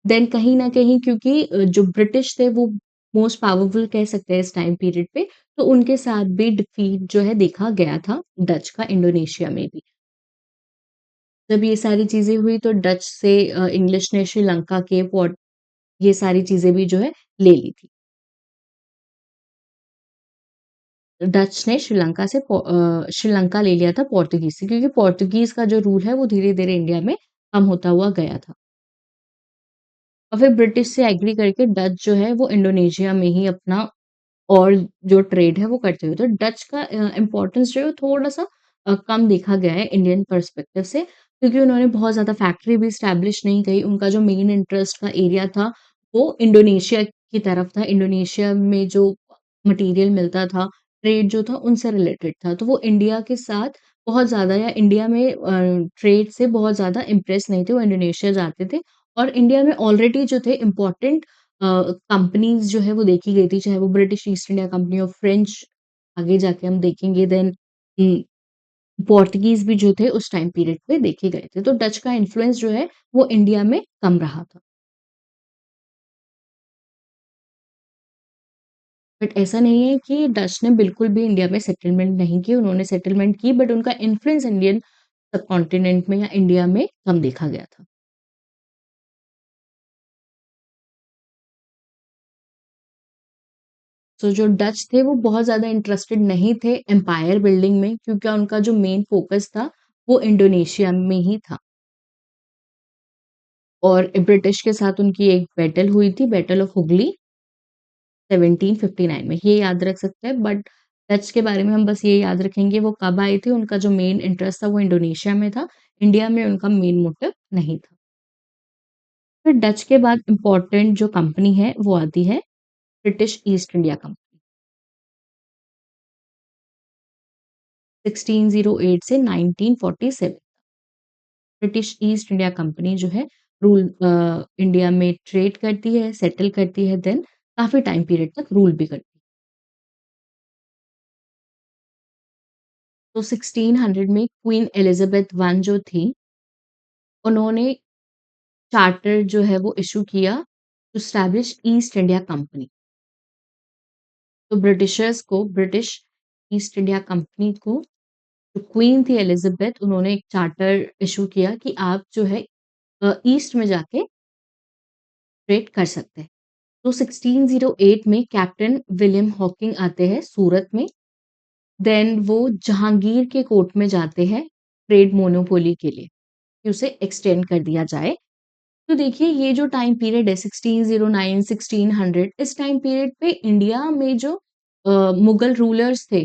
देन कहीं न कहीं क्योंकि जो ब्रिटिश थे वो मोस्ट पावरफुल कह सकते हैं इस टाइम पीरियड पे, तो उनके साथ भी डिफीट जो है देखा गया था डच का इंडोनेशिया में भी। जब ये सारी चीज़ें हुई तो डच से इंग्लिश ने श्रीलंका के पोर्ट ये सारी चीज़ें भी जो है ले ली थी। डच ने श्रीलंका ले लिया था पोर्तुगीज़ से क्योंकि पोर्तुगीज़ का जो रूल है वो धीरे-धीरे इंडिया में कम होता हुआ गया था। और फिर ब्रिटिश से एग्री करके डच जो है वो इंडोनेशिया में ही अपना और जो ट्रेड है वो करते हुए। तो डच का इम्पोर्टेंस जो है वो थोड़ा-सा कम देखा गया है इंडियन पर्सपेक्टिव से क्योंकि उन्होंने बहुत ज़्यादा फैक्ट्री भी एस्टैब्लिश नहीं की। उनका जो मेन इंटरेस्ट का एरिया था वो इंडोनेशिया की तरफ था। इंडोनेशिया में जो मटीरियल मिलता था, ट्रेड जो था उनसे रिलेटेड था। तो वो इंडिया के साथ बहुत ज़्यादा या इंडिया में ट्रेड से बहुत ज़्यादा इम्प्रेस नहीं थे, वो इंडोनेशिया जाते थे और इंडिया में ऑलरेडी जो थे इम्पोर्टेंट कंपनीज़ जो है वो देखी गई थी, चाहे वो ब्रिटिश ईस्ट इंडिया कंपनी और फ्रेंच आगे जाके हम देखेंगे देन पोर्तुगीज़ भी जो थे उस टाइम पीरियड पे देखे गए थे। तो डच का इन्फ्लुएंस जो है वो इंडिया में कम रहा था। बट ऐसा नहीं है कि डच ने बिल्कुल भी इंडिया में सेटलमेंट नहीं की, उन्होंने सेटलमेंट की बट उनका इन्फ्लुएंस इंडियन सबकॉन्टिनेंट में या इंडिया में कम देखा गया था। सो जो डच थे वो बहुत ज़्यादा इंटरेस्टेड नहीं थे एम्पायर बिल्डिंग में क्योंकि उनका जो मेन फोकस था वो इंडोनेशिया में ही था। और ब्रिटिश के साथ उनकी एक बैटल हुई थी, बैटल ऑफ हुगली 1759 में, ये याद रख सकते हैं बट डच के बारे में हम बस ये याद रखेंगे वो कब आए थे, उनका जो मेन इंटरेस्ट था वो इंडोनेशिया में था, इंडिया में उनका मेन मोटिव नहीं था। फिर डच के बाद इम्पोर्टेंट जो कंपनी है वो आती है ब्रिटिश ईस्ट इंडिया कंपनी, 1608 से 1947 ब्रिटिश ईस्ट इंडिया कंपनी जो है रूल इंडिया में ट्रेड करती है, सेटल करती है देन काफ़ी टाइम पीरियड तक रूल भी करती है। तो 1600 में क्वीन एलिज़ाबेथ I जो थी, उन्होंने चार्टर जो है वो इश्यू किया to establish East India Company. तो ब्रिटिशर्स को ब्रिटिश ईस्ट इंडिया कंपनी को जो क्वीन थी एलिज़ाबेथ उन्होंने एक चार्टर इश्यू किया कि आप जो है ईस्ट में जाके ट्रेड कर सकते हैं। तो 1608 में कैप्टन विलियम हॉकिंग आते हैं सूरत में, देन वो जहांगीर के कोर्ट में जाते हैं ट्रेड मोनोपोली के लिए, कि उसे एक्सटेंड कर दिया जाए। तो देखिए ये जो टाइम पीरियड है 1609 1600 इस टाइम पीरियड पे इंडिया में जो मुगल रूलर्स थे,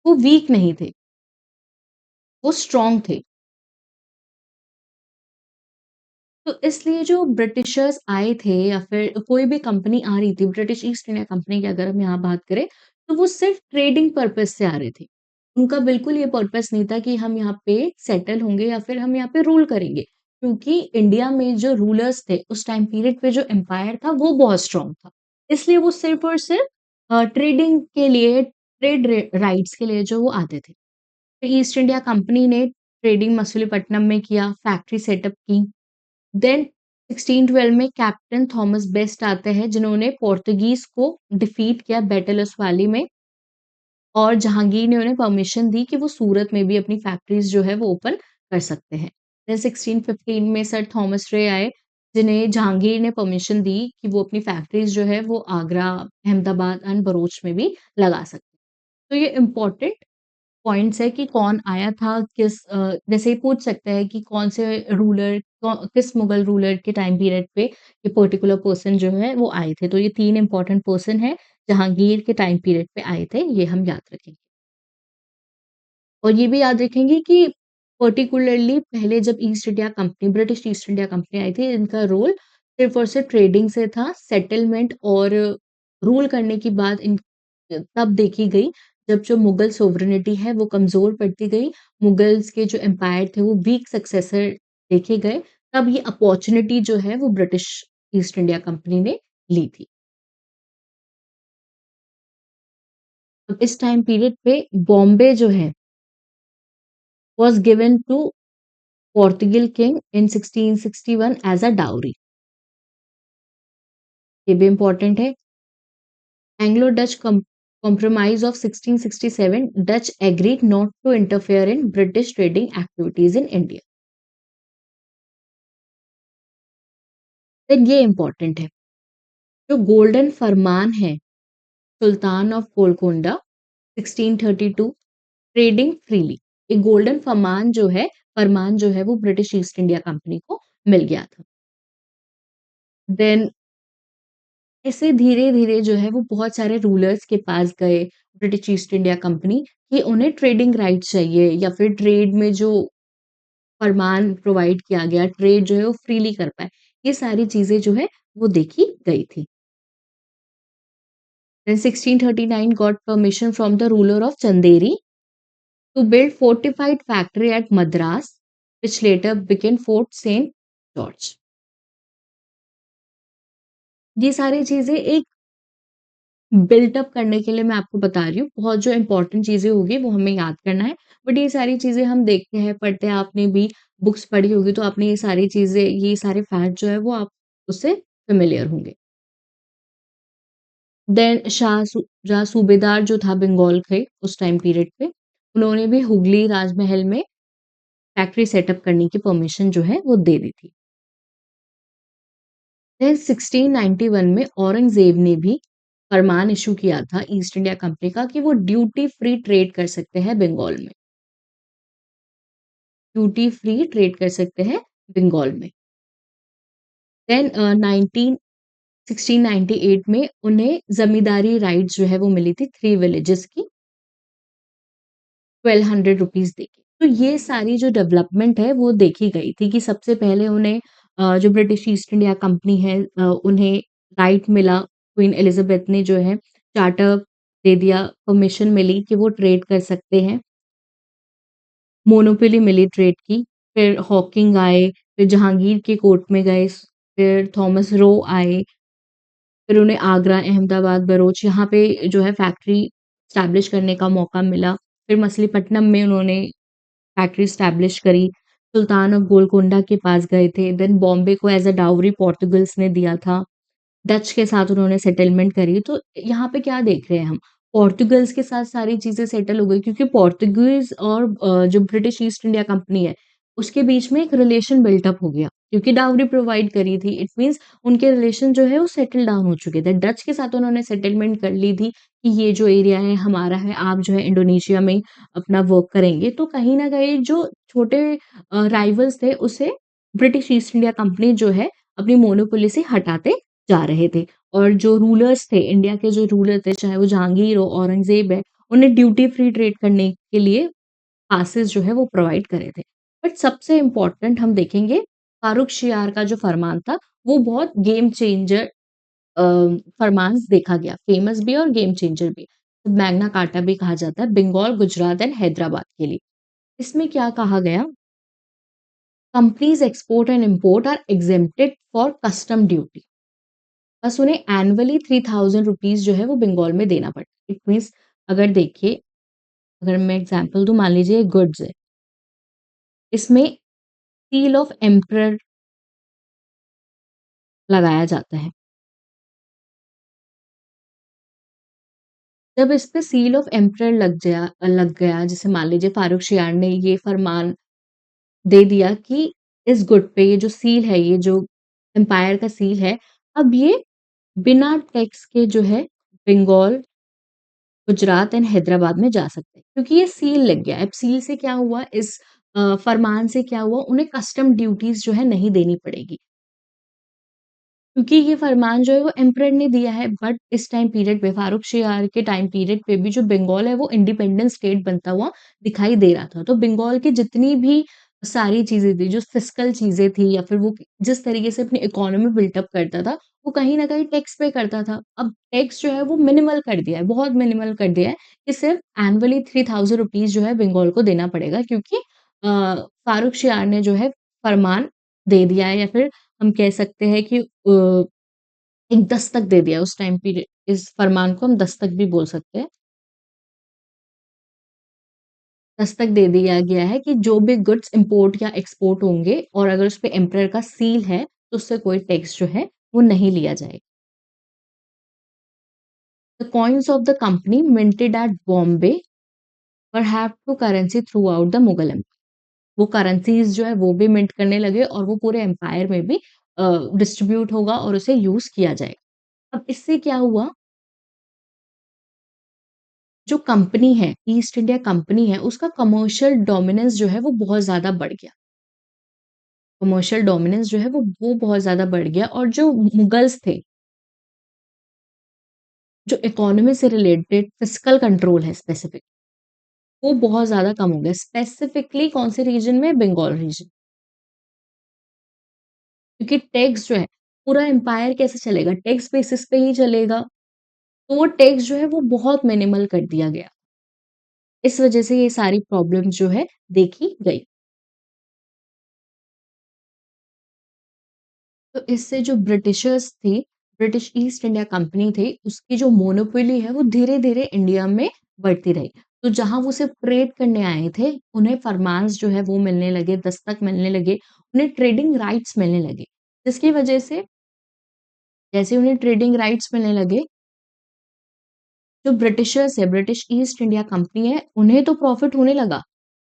वो वीक नहीं थे। वो स्ट्रॉन्ग थे। तो इसलिए जो ब्रिटिशर्स आए थे या फिर कोई भी कंपनी आ रही थी, ब्रिटिश ईस्ट इंडिया कंपनी की अगर हम यहाँ बात करें, तो वो सिर्फ़ ट्रेडिंग पर्पज़ से आ रहे थे। उनका बिल्कुल ये पर्पज़ नहीं था कि हम यहाँ पे सेटल होंगे या फिर हम यहाँ पे रूल करेंगे। क्योंकि इंडिया में जो रूलर्स थे, उस टाइम पीरियड पे जो एम्पायर था, वो बहुत स्ट्रॉन्ग था। इसलिए वो सिर्फ़ और सिर्फ़ ट्रेडिंग के लिए, ट्रेड रे राइट्स के लिए जो वो आते थे। तो ईस्ट इंडिया कंपनी ने ट्रेडिंग मछलीपट्टनम में किया, फैक्ट्री सेटअप की। देन 1612 में कैप्टन थॉमस बेस्ट आते हैं जिन्होंने पोर्तुगीज़ को डिफीट किया बैटल ऑफ वाली में और जहांगीर ने उन्हें परमिशन दी कि वो सूरत में भी अपनी फैक्ट्रीज़ जो है वो ओपन कर सकते हैं। देन 1615 में सर थॉमस रे आए जिन्हें जहांगीर ने परमिशन दी कि वो अपनी फैक्ट्रीज़ जो है वो आगरा, अहमदाबाद एंड बरूच में भी लगा सकते हैं। तो ये इम्पोर्टेंट पॉइंट्स है कि कौन आया था, जैसे ये पूछ सकता है कि कौन से रूलर किस मुगल रूलर के टाइम पीरियड पे ये पर्टिकुलर पर्सन जो है वो आए थे। तो ये 3 इम्पोर्टेंट पर्सन हैं, जहांगीर के टाइम पीरियड पे आए थे, ये हम याद रखेंगे। और ये भी याद रखेंगे कि पर्टिकुलरली पहले जब East India company, British East India company आई थी, इनका रोल सिर्फ़ और सिर्फ़ ट्रेडिंग से था, सेटलमेंट और रूल करने की बात तब देखी गई, जब जो मुगल सोवरेनिटी है वो कमज़ोर पड़ती गई, मुगल्स के जो एम्पायर थे वो वीक सक्सेसर देखे गए, तब ये अपॉर्च्युनिटी जो है वो ब्रिटिश ईस्ट इंडिया कंपनी ने ली थी। अब इस टाइम पीरियड पे बॉम्बे जो है was given to Portugal king in 1661 as a dowry। ये भी इम्पोर्टेंट है। Anglo Dutch compromise of 1667 Dutch agreed not to interfere in British trading activities in India। then ये इम्पोर्टेंट है। जो गोल्डन फरमान है सुल्तान ऑफ गोलकोंडा 1632 ट्रेडिंग फ्रीली, ये golden फरमान जो है वो ब्रिटिश ईस्ट इंडिया कंपनी को मिल गया था। देन ऐसे धीरे-धीरे जो है वो बहुत सारे रूलर्स के पास गए, ब्रिटिश ईस्ट इंडिया कंपनी, कि उन्हें ट्रेडिंग राइट्स चाहिए या फिर ट्रेड में जो फरमान प्रोवाइड किया गया, ट्रेड जो है वो फ्रीली कर पाएँ। ये सारी चीज़ें जो है वो देखी गई थी। Then 1639 got permission from the ruler of Chanderi to build fortified factory at Madras, which later became Fort St. George। ये सारी चीज़ें एक बिल्ट अप करने के लिए मैं आपको बता रही हूँ, बहुत जो इम्पोर्टेंट चीज़ें होगी वो हमें याद करना है। बट ये सारी चीज़ें हम देखते हैं, पढ़ते हैं, आपने भी बुक्स पढ़ी होगी तो आपने ये सारी चीज़ें, ये सारे फैक्ट जो है वो आप उससे फ़ैमिलियर होंगे। देन जहाँ सूबेदार जो था बंगाल के उस टाइम पीरियड पे, उन्होंने भी हुगली राजमहल में फैक्ट्री सेटअप करने की परमिशन जो है वो दे दी थी। देन 1691 में औरंगज़ेब ने भी फरमान इश्यू किया था ईस्ट इंडिया कंपनी का कि वो ड्यूटी फ्री ट्रेड कर सकते हैं बंगाल में। ड्यूटी फ्री ट्रेड कर सकते हैं बंगाल में। देन 1698 में उन्हें ज़मींदारी राइट्स जो है वो मिली थी 3 विलेजेस की 1200 रुपीज़ देके। तो ये सारी जो डेवलपमेंट है वो देखी गई थी कि सबसे पहले उन्हें जो ब्रिटिश ईस्ट इंडिया कंपनी है, उन्हें राइट मिला, क्वीन एलिज़ाबेथ ने जो है चार्टर दे दिया, परमिशन मिली कि वो ट्रेड कर सकते हैं। मोनोपोली मिली ट्रेड की, फिर हॉकिंग आए, फिर जहांगीर के कोर्ट में गए, फिर थॉमस रो आए, फिर उन्हें आगरा, अहमदाबाद, बरोच यहाँ पे जो है फैक्ट्री एस्टैब्लिश करने का मौका मिला। फिर मछलीपट्टनम में उन्होंने फैक्ट्री एस्टैब्लिश करी, सुल्तान ऑफ गोलकोंडा के पास गए थे, देन बॉम्बे को एज़ अ डाउरी पोर्तुगल्स ने दिया था। डच के साथ उन्होंने सेटलमेंट करी, तो यहाँ पे क्या देख रहे हैं हम, पोर्तुगल्स के साथ सारी चीज़ें सेटल हो गई क्योंकि पोर्तुगीज़ और जो ब्रिटिश ईस्ट इंडिया कंपनी है, उसके बीच में एक रिलेशन बिल्ट अप हो गया क्योंकि डाउरी प्रोवाइड करी थी। इट मीन्स उनके रिलेशन जो है वो सेटल डाउन हो चुके थे। डच के साथ उन्होंने सेटलमेंट कर ली थी कि ये जो एरिया है हमारा है, आप जो है इंडोनेशिया में अपना वर्क करेंगे। तो कहीं न कहीं जो छोटे राइवल्स थे उसे ब्रिटिश ईस्ट इंडिया कंपनी जो है अपनी मोनोपोली से हटाते जा रहे थे। और जो रूलर्स थे, इंडिया के जो रूलर थे, चाहे वो जहांगीर हो, औरंगज़ेब है, उन्हें ड्यूटी फ्री ट्रेड करने के लिए पासेस जो है वो प्रोवाइड करे थे। बट सबसे इम्पोर्टेंट हम देखेंगे फारूक शियार का जो फरमान था, वो बहुत गेम चेंजर अ, फरमान देखा गया, फेमस भी और गेम चेंजर भी। मैग्ना कार्टा भी कहा जाता है बंगाल, गुजरात एंड हैदराबाद के लिए। इसमें क्या कहा गया, companies export and import are exempted for custom duty. बस उन्हें एनुअली 3000 रुपीज जो है वो बंगाल में देना पड़ता है। इट मीन्स अगर देखिए, अगर मैं एग्जांपल दूं, मान लीजिए गुड्स है, इसमें सील ऑफ एम्परर लगाया जाता है। जब इस पे सील ऑफ एम्परर लग गया, जैसे मान लीजिए फारूक शियार ने ये फरमान दे दिया कि इस गुड पे ये जो सील है, ये जो एम्पायर का सील है, अब ये बिना टैक्स के जो है बंगाल, गुजरात एंड हैदराबाद में जा सकते हैं, क्योंकि ये सील लग गया। अब सील से क्या हुआ, इस फरमान से क्या हुआ, उन्हें कस्टम ड्यूटीज जो है नहीं देनी पड़ेगी, क्योंकि ये फरमान जो है वो एम्परर ने दिया है। बट इस टाइम पीरियड पे, फारूक शियार के टाइम पीरियड पे भी जो बंगाल है वो इंडिपेंडेंट स्टेट बनता हुआ दिखाई दे रहा था। तो बंगाल की जितनी भी सारी चीजें थी, जो फिस्कल चीजें थी, या फिर वो जिस तरीके से अपनी इकोनॉमी बिल्टअप करता था, वो कहीं ना कहीं टैक्स पे करता था। अब टैक्स जो है वो मिनिमल कर दिया है, बहुत मिनिमल कर दिया है, कि सिर्फ एनुअली 3000 रुपीज जो है बंगाल को देना पड़ेगा, क्योंकि फारूक शियार ने जो है फरमान दे दिया है, या फिर हम कह सकते हैं कि एक दस्तक दे दिया उस टाइम पीरियड, इस फरमान को हम दस्तक भी बोल सकते हैं। दस्तक दे दिया गया है कि जो भी गुड्स इंपोर्ट या एक्सपोर्ट होंगे और अगर उसपे एम्परर का सील है, तो उससे कोई टैक्स जो है वो नहीं लिया जाएगा। The coins of the company minted at Bombay were have to currency throughout the Mughal empire. वो करेंसीज जो है वो भी मिंट करने लगे, और वो पूरे एम्पायर में भी डिस्ट्रीब्यूट होगा और उसे यूज किया जाएगा। अब इससे क्या हुआ, जो कंपनी है, ईस्ट इंडिया कंपनी है, उसका कमर्शियल डोमिनेंस जो है वो बहुत ज़्यादा बढ़ गया। कमर्शियल डोमिनेंस जो है वो बहुत ज़्यादा बढ़ गया, और जो मुगल्स थे, जो इकोनॉमी से रिलेटेड फिस्कल कंट्रोल है स्पेसिफिक, वो बहुत ज़्यादा कम हो गया। स्पेसिफिकली कौन से रीजन में? बंगाल रीजन। क्योंकि टैक्स जो है, पूरा एम्पायर कैसे चलेगा? टैक्स बेसिस पे ही चलेगा। तो वो टैक्स जो है वो बहुत मिनिमल कर दिया गया। इस वजह से ये सारी प्रॉब्लम जो है देखी गई। तो इससे जो ब्रिटिशर्स थे, ब्रिटिश ईस्ट इंडिया कंपनी थे, उसकी जो मोनोपोली है वो धीरे-धीरे इंडिया में बढ़ती रही। तो जहाँ वो सिर्फ ट्रेड करने आए थे, उन्हें फरमान्स जो है वो मिलने लगे, दस्तक मिलने लगे, उन्हें ट्रेडिंग राइट्स मिलने लगे। जिसकी वजह से जैसे उन्हें ट्रेडिंग राइट्स मिलने लगे, जो ब्रिटिशर्स है, ब्रिटिश ईस्ट इंडिया कंपनी है, उन्हें तो प्रॉफिट होने लगा,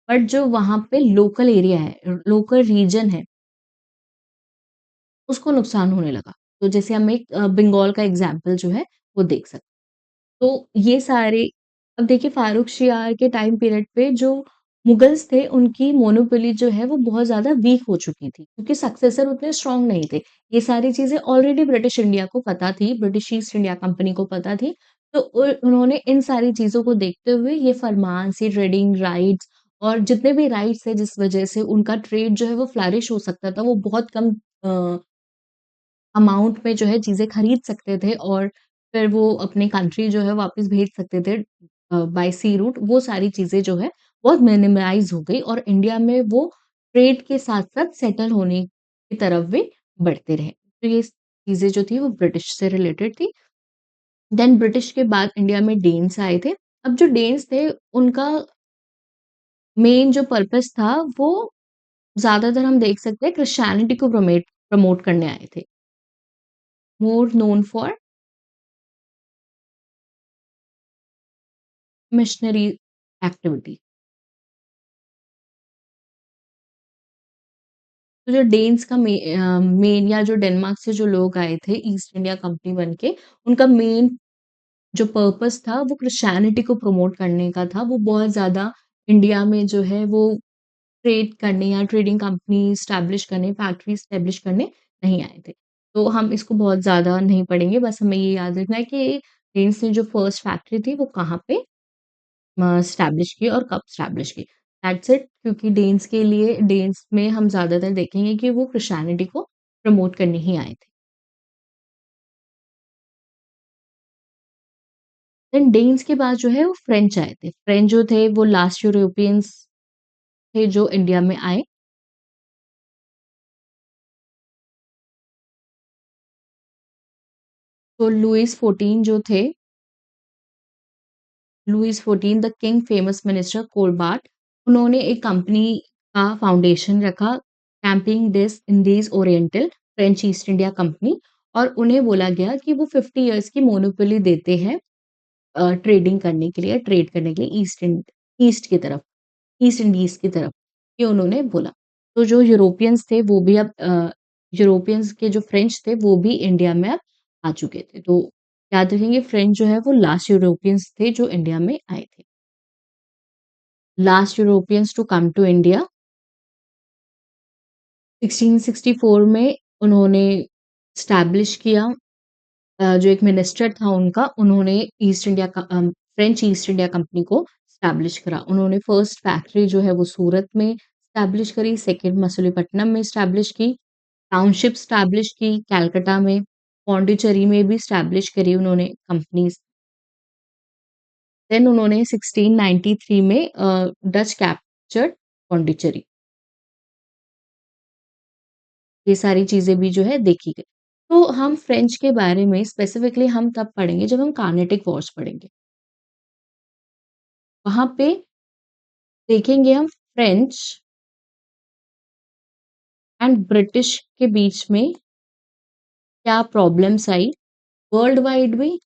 बट जो वहाँ पे लोकल एरिया है, लोकल रीजन है, उसको नुकसान होने लगा। तो जैसे हम एक बंगाल का एग्ज़ाम्पल जो है वो देख सकते हैं। तो ये सारे, अब देखिए फारूक शियार के टाइम पीरियड पे जो मुगल्स थे, उनकी मोनोपोली जो है वो बहुत ज़्यादा वीक हो चुकी थी, क्योंकि सक्सेसर उतने स्ट्रॉन्ग नहीं थे। ये सारी चीज़ें ऑलरेडी ब्रिटिश इंडिया को पता थी, ब्रिटिश ईस्ट इंडिया कंपनी को पता थी। तो उन्होंने इन सारी चीज़ों को देखते हुए ये फरमान, ये ट्रेडिंग राइट्स और जितने भी राइट्स थे, जिस वजह से उनका ट्रेड जो है वो फ्लरिश हो सकता था, वो बहुत कम अ अमाउंट में जो है चीज़ें खरीद सकते थे, और फिर वो अपनी कंट्री जो है वापस भेज सकते थे बाय सी रूट। वो सारी चीज़ें जो है बहुत मिनिमाइज़ हो गई, और इंडिया में वो ट्रेड के साथ-साथ सेटल होने की तरफ भी बढ़ते रहे। तो ये चीज़ें जो थी वो ब्रिटिश से रिलेटेड थी। देन ब्रिटिश के बाद इंडिया में डेन्स आए थे। अब जो डेन्स थे, उनका मेन जो पर्पस था वो ज़्यादातर हम देख सकते हैं क्रिश्चियनिटी को प्रमोट करने आए थे। मोर नोन फॉर मिशनरी एक्टिविटी। तो जो डेन्स का मेन, या जो डेनमार्क से जो लोग आए थे ईस्ट इंडिया कंपनी बन के, उनका मेन जो पर्पस था वो क्रिश्चियनिटी को प्रमोट करने का था। वो बहुत ज़्यादा इंडिया में जो है वो ट्रेड करने या ट्रेडिंग कंपनी एस्टैब्लिश करने, फैक्ट्री एस्टैब्लिश करने नहीं आए थे। तो हम इसको बहुत ज़्यादा नहीं पढ़ेंगे, बस हमें ये याद रखना है कि डेन्स ने जो फर्स्ट फैक्ट्री थी वो कहाँ पे एस्टैब्लिश की और कब एस्टैब्लिश की। दैट्स इट क्योंकि डेन्स में हम ज़्यादातर देखेंगे कि वो क्रिश्चियनिटी को प्रमोट करने ही आए थे। देन डेन्स के बाद जो है वो फ्रेंच आए थे। फ्रेंच जो थे वो लास्ट यूरोपियंस थे जो इंडिया में आए। तो Louis 14 the king famous minister Colbert उन्होंने एक कंपनी का फाउंडेशन रखा Compagnie des Indes Orientales French East India company और उन्हें बोला गया कि वो 50 इयर्स की मोनोपोली देते हैं ट्रेडिंग करने के लिए ट्रेड करने के लिए ईस्ट की तरफ ईस्ट इंडीज की तरफ ये उन्होंने बोला। तो जो यूरोपियंस थे वो भी अब यूरोपियंस के जो फ्रेंच थे वो भी इंडिया में अब आ चुके थे। तो याद रखेंगे फ्रेंच जो है वो लास्ट यूरोपियंस थे जो इंडिया में आए थे। Last Europeans to come to India 1664 में उन्होंने स्टैब्लिश किया जो एक मिनिस्टर था उनका उन्होंने फ्रेंच ईस्ट इंडिया कंपनी को स्टैब्लिश करा। उन्होंने फर्स्ट फैक्ट्री जो है वो सूरत में स्टैब्लिश करी, सेकंड मसूलीपट्टनम में स्टैब्लिश की, टाउनशिप स्टैब्लिश की कलकत्ता में, पौंडीचेरी में भी स्टैब्लिश करी उन्होंने कंपनीज। देन उन्होंने 1693 में डच कैप्चर्ड पौंडीचेरी। ये सारी चीजें भी जो है देखी गई। तो हम फ्रेंच के बारे में स्पेसिफिकली हम तब पढ़ेंगे जब हम कार्नेटिक वॉर्स पढ़ेंगे। वहां पे देखेंगे हम फ्रेंच एंड ब्रिटिश के बीच में क्या प्रॉब्लम्स आई वर्ल्ड वाइड में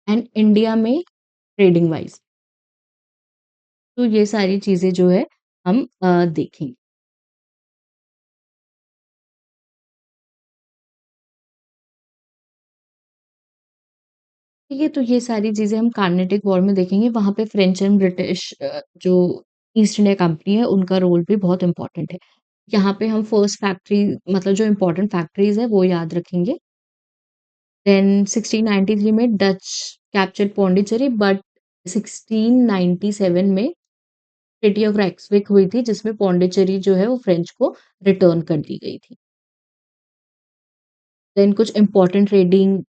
एंड इंडिया में ट्रेडिंग वाइज। तो ये सारी चीजें जो है हम देखेंगे। ठीक है, तो ये सारी चीजें हम कार्नेटिक वॉर में देखेंगे। वहां पे फ्रेंच एंड ब्रिटिश जो ईस्ट इंडिया कंपनी है उनका रोल भी बहुत इंपॉर्टेंट है। यहाँ पे हम फर्स्ट फैक्ट्री मतलब जो इम्पोर्टेंट फैक्ट्रीज है वो याद रखेंगे। देन 1693 में डच कैप्चर्ड पौंडीचेरी बट 1697 में ट्रीटी ऑफ रैक्सविक हुई थी जिसमें पौंडीचेरी जो है वो फ्रेंच को रिटर्न कर दी गई थी। देन कुछ इंपॉर्टेंट ट्रेडिंग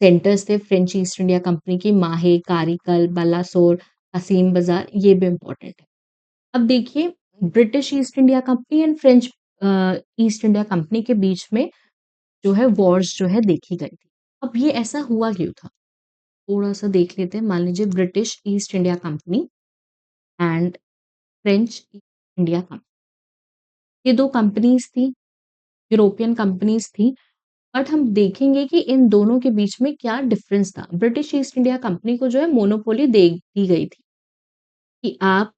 सेंटर्स थे फ्रेंच ईस्ट इंडिया कंपनी की माहे, कारीकल, बालासोर, हसीम बाजार ये भी इंपॉर्टेंट है। अब देखिए British East India company and French East India company के बीच में जो है वॉर्स जो है देखी गई थी। अब ये ऐसा हुआ क्यों था? थोड़ा-सा देख लेते हैं। मान लीजिए British East India company and French East India company, ये 2 कंपनीज़ थी, यूरोपियन कंपनीज़ थी, बट हम देखेंगे कि इन दोनों के बीच में क्या डिफरेंस था। ब्रिटिश ईस्ट इंडिया कंपनी को जो है मोनोपोली दे दी गई थी कि आप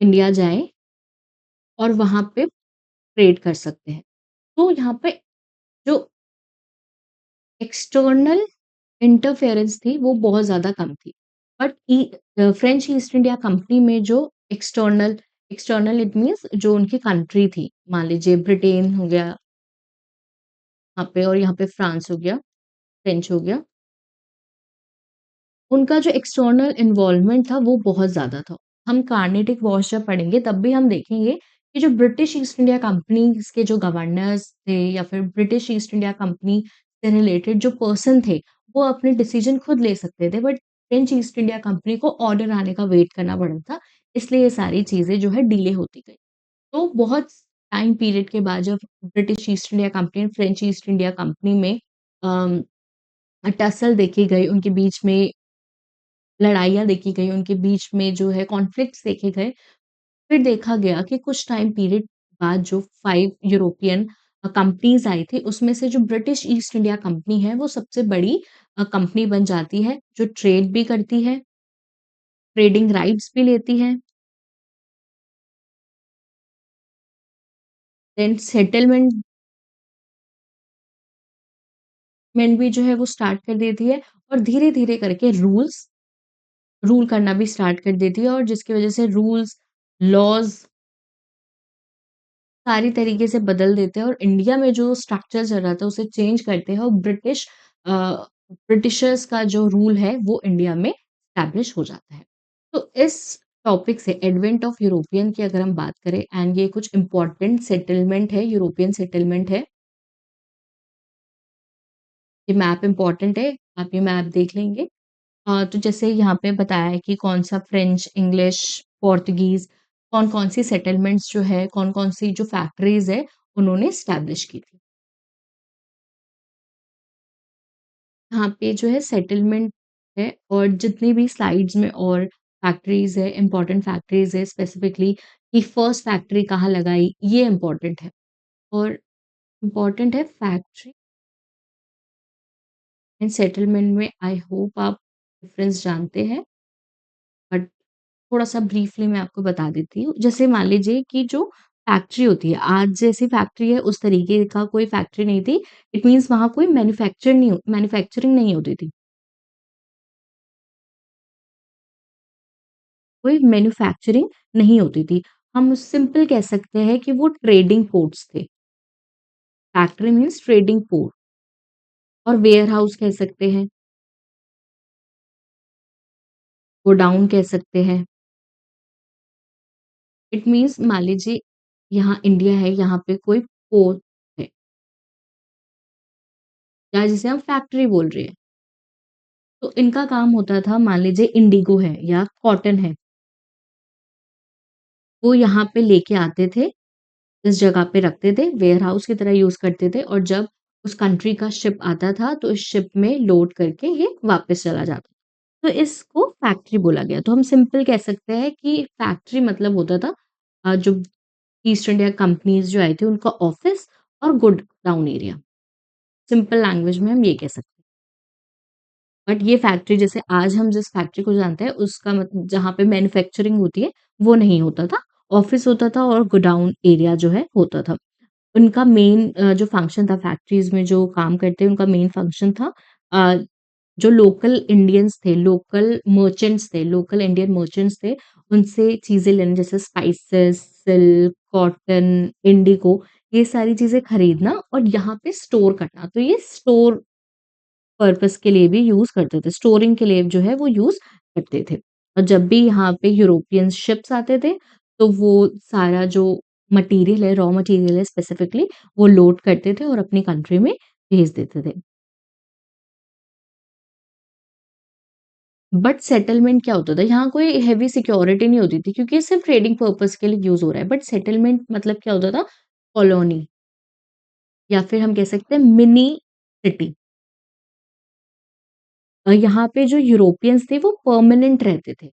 इंडिया जाएँ और वहाँ पे ट्रेड कर सकते हैं। तो यहाँ पे जो एक्सटर्नल इंटरफेरेंस थी वो बहुत ज़्यादा कम थी। But French East India company में जो एक्सटर्नल एक्सटर्नल इट मीन्स जो उनकी कंट्री थी, मान लीजिए ब्रिटेन हो गया यहाँ पे और यहाँ पे फ्रांस हो गया, फ्रेंच हो गया, उनका जो एक्सटर्नल इन्वॉल्वमेंट था वो बहुत ज़्यादा था। हम कार्नेटिक वॉर्स जब पढ़ेंगे तब भी हम देखेंगे कि जो ब्रिटिश ईस्ट इंडिया कंपनीज़ के जो गवर्नर्स थे या फिर ब्रिटिश ईस्ट इंडिया कंपनी से रिलेटेड जो पर्सन थे, वो अपने डिसीजन खुद ले सकते थे but French East India Company को ऑर्डर आने का वेट करना पड़ा था। इसलिए ये सारी चीज़ें जो है डिले होती गई। तो बहुत टाइम पीरियड के बाद जब ब्रिटिश ईस्ट इंडिया कंपनी और फ्रेंच ईस्ट इंडिया कंपनी में अम, टसल देखी गई, उनके बीच में लड़ाइयाँ देखी गई, उनके बीच में जो है कॉन्फ्लिक्ट्स देखे गए। फिर देखा गया कि कुछ टाइम पीरियड बाद जो 5 यूरोपियन कंपनीज़ आई थी, उसमें से जो ब्रिटिश ईस्ट इंडिया कंपनी है, वो सबसे बड़ी कंपनी बन जाती है, जो ट्रेड भी करती है, ट्रेडिंग राइट्स भी लेती है, देन सेटलमेंट में भी जो है वो स्टार्ट कर देती है और धीरे-धीरे करके रूल करना भी स्टार्ट कर देती है और जिसकी वजह से रूल्स, लॉज़ सारी तरीके से बदल देते हैं और इंडिया में जो स्ट्रक्चर चल रहा था उसे चेंज करते हैं और ब्रिटिशर्स का जो रूल है वो इंडिया में एस्टैब्लिश हो जाता है। तो इस टॉपिक से एडवेंट ऑफ यूरोपियन की अगर हम बात करें एंड ये कुछ इम्पोर्टेंट सेटलमेंट है, यूरोपियन सेटलमेंट है। ये मैप इम्पोर्टेंट है, आप ये मैप देख लेंगे। तो जैसे यहाँ पे बताया है कि कौन-सा फ्रेंच, इंग्लिश, पोर्तुगीज़ कौन-कौन सी सेटलमेंट्स जो है, कौन-कौन सी जो फैक्ट्रीज़ है, उन्होंने एस्टैब्लिश की थी। यहाँ पे जो है सेटलमेंट है और जितनी भी स्लाइड्स में और फैक्ट्रीज़ है, इम्पोर्टेंट फैक्ट्रीज़ है स्पेसिफिकली कि फर्स्ट फैक्ट्री कहाँ लगाई, ये इम्पोर्टेंट है। और इम्पोर्टेंट है फैक्ट्री एंड सेटलमेंट में आई होप आप डिफरेंस जानते हैं, बट थोड़ा-सा ब्रीफली मैं आपको बता देती हूँ। जैसे मान लीजिए कि जो फैक्ट्री होती है, आज जैसी फैक्ट्री है उस तरीके का कोई फैक्ट्री नहीं थी। इट मीन्स वहाँ कोई मैन्युफैक्चरिंग नहीं होती थी। कोई मैन्युफैक्चरिंग नहीं होती थी। हम सिंपल कह सकते हैं कि वो ट्रेडिंग पोर्ट्स थे। फैक्ट्री मीन्स ट्रेडिंग पोर्ट और वेयरहाउस कह सकते हैं, गोडाउन कह सकते हैं। इट मीन्स मान लीजिए यहाँ इंडिया है, यहाँ पे कोई पोर्ट है या जिसे हम फैक्ट्री बोल रहे हैं। तो इनका काम होता था मान लीजिए इंडिगो है या कॉटन है, वो यहाँ पे लेके आते थे, इस जगह पे रखते थे, वेयरहाउस की तरह यूज़ करते थे और जब उस कंट्री का शिप आता था, तो इस शिप में लोड करके ये वापस चला जाता। तो इसको फैक्ट्री बोला गया। तो हम सिंपल कह सकते हैं कि फैक्ट्री मतलब होता था जो ईस्ट इंडिया कंपनीज़ जो आई थी, उनका ऑफ़िस और गोडाउन एरिया। सिंपल लैंग्वेज में हम ये कह सकते हैं। बट ये फैक्ट्री जैसे आज हम जिस फैक्ट्री को जानते हैं उसका मतलब जहाँ पे मैन्युफैक्चरिंग होती है, वो नहीं होता था। ऑफ़िस होता था और गोडाउन एरिया जो है होता था। उनका मेन जो फंक्शन था फैक्ट्रीज़ में जो काम करते हैं उनका मेन फंक्शन था अ, जो लोकल इंडियंस थे, लोकल इंडियन मर्चेंट्स थे, उनसे चीज़ें लेना जैसे स्पाइसेस, सिल्क, कॉटन, इंडिगो ये सारी चीज़ें खरीदना और यहाँ पे स्टोर करना। तो ये स्टोर पर्पस के लिए भी यूज़ करते थे, स्टोरिंग के लिए जो है वो यूज़ करते थे। और जब भी यहाँ पे यूरोपियन शिप्स आते थे, तो वो सारा जो मटीरियल है, रॉ मटीरियल है स्पेसिफिकली वो लोड करते थे और अपनी कंट्री में भेज देते थे। बट सेटलमेंट क्या होता था, यहाँ कोई हेवी सिक्योरिटी नहीं होती थी क्योंकि ये सिर्फ ट्रेडिंग पर्पस के लिए यूज़ हो रहा है। बट सेटलमेंट मतलब क्या होता था, कॉलोनी या फिर हम कह सकते हैं मिनी सिटी। यहाँ पे जो यूरोपियंस थे वो परमानेंट रहते थे।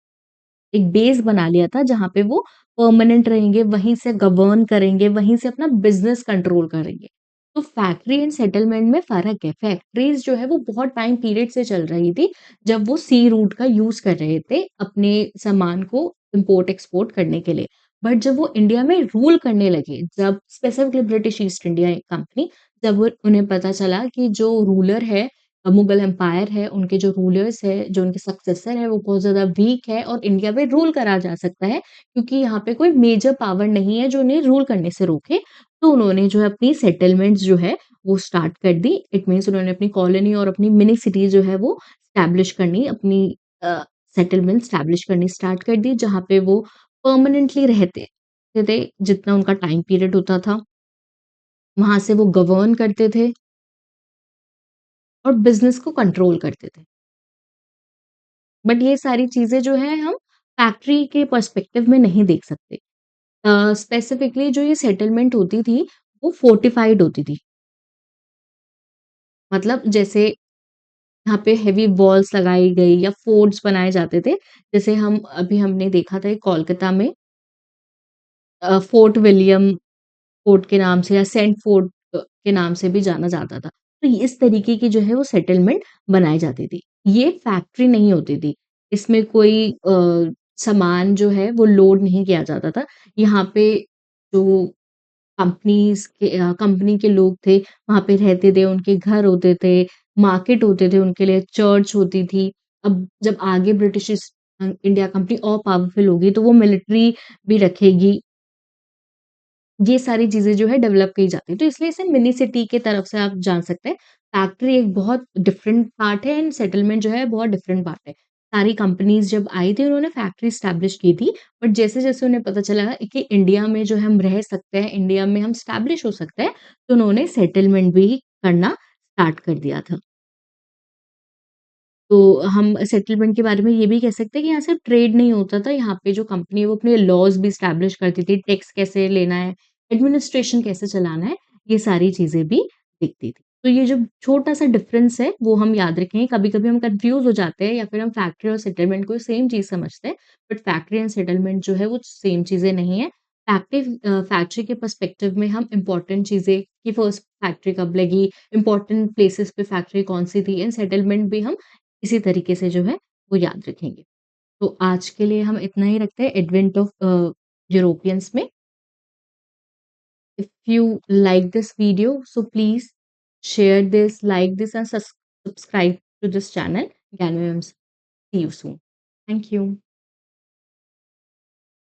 एक बेस बना लिया था जहाँ पे वो परमानेंट रहेंगे, वहीं से गवर्न करेंगे, वहीं से अपना बिज़नेस कंट्रोल करेंगे। तो फैक्ट्री एंड सेटलमेंट में फ़र्क है। फैक्ट्रीज़ जो है वो बहुत टाइम पीरियड से चल रही थी, जब वो सी रूट का यूज़ कर रहे थे अपने सामान को इम्पोर्ट एक्सपोर्ट करने के लिए। बट जब वो इंडिया में रूल करने लगे, जब specifically British East India company जब वो उन्हें पता चला कि जो रूलर है मुगल एम्पायर है, उनके जो रूलर्स है, जो उनके सक्सेसर है, वो बहुत ज़्यादा वीक है और इंडिया पे रूल करा जा सकता है, क्योंकि यहाँ पे कोई मेजर पावर नहीं है जो उन्हें रूल करने से रोके। तो उन्होंने जो है अपनी सेटलमेंट्स जो है, वो स्टार्ट कर दी। इट मीन्स उन्होंने अपनी कॉलोनी और अपनी मिनी सिटी जो है वो एस्टैब्लिश करनी अपनी अ, सेटलमेंट एस्टैब्लिश करनी स्टार्ट कर दी, जहाँ पे वो परमानेंटली रहते थे, जितना उनका टाइम पीरियड होता था। वहाँ से वो गवर्न करते थे और बिज़नेस को कंट्रोल करते थे। बट ये सारी चीज़ें जो हैं हम फैक्ट्री के पर्सपेक्टिव में नहीं देख सकते। स्पेसिफिकली जो ये सेटलमेंट होती थी, वो फोर्टिफाइड होती थी। मतलब जैसे यहाँ पे हेवी वॉल्स लगाई गई या फोर्ट्स बनाए जाते थे। जैसे हम अभी हमने देखा था कोलकाता में फोर्ट विलियम फोर्ट के नाम से या सेंट फोर्ट के नाम से भी जाना जाता था। तो इस तरीके की जो है वो सेटलमेंट बनाई जाती थी। ये फैक्ट्री नहीं होती थी। इसमें कोई सामान जो है वो लोड नहीं किया जाता था। यहाँ पे जो कंपनी के लोग थे, वहाँ पे रहते थे, उनके घर होते थे, मार्केट होते थे उनके लिए, चर्च होती थी। अब जब आगे ब्रिटिश ईस्ट इंडिया कंपनी और पावरफुल होगी, तो वो मिलिट्री भी रखेगी। ये सारी चीज़ें जो है डेवलप की जाती हैं। तो इसलिए इसे मिनी सिटी की तरफ से आप जान सकते हैं। फैक्ट्री एक बहुत डिफरेंट पार्ट है एंड सेटलमेंट जो है बहुत डिफरेंट पार्ट है। सारी कंपनीज़ जब आई थी उन्होंने फैक्ट्री एस्टेब्लिश की थी, बट जैसे-जैसे उन्हें पता चला कि इंडिया में जो है हम रह सकते हैं, इंडिया में हम एस्टेब्लिश हो सकते हैं, तो उन्होंने सेटलमेंट भी करना स्टार्ट कर दिया था। तो हम सेटलमेंट के बारे में ये भी कह सकते हैं कि यहाँ सिर्फ ट्रेड नहीं होता था, यहाँ पे जो कंपनी है वो अपने लॉज़ भी एस्टेब्लिश करती थी, टैक्स कैसे लेना है, एडमिनिस्ट्रेशन कैसे चलाना है, ये सारी चीज़ें भी देखती थी। तो ये जो छोटा-सा डिफरेंस है वो हम याद रखें, कभी-कभी हम कन्फ्यूज़ हो जाते हैं या फिर हम फैक्ट्री और सेटलमेंट को सेम चीज़ समझते हैं, बट फैक्ट्री एंड सेटलमेंट जो है वो सेम चीज़ें नहीं है। फैक्ट्री के पर्सपेक्टिव में हम इम्पोर्टेंट चीज़ें कि फर्स्ट फैक्ट्री कब लगी, इम्पोर्टेंट प्लेसेस पे फैक्ट्री कौन-सी थी, एंड सेटलमेंट भी हम इसी तरीके से जो है वो याद रखेंगे। तो आज के लिए हम इतना ही रखते हैं एडवेंट ऑफ यूरोपियंस में। If you like this video, so please share this, like this and subscribe to this channel. Again, see you soon. Thank you.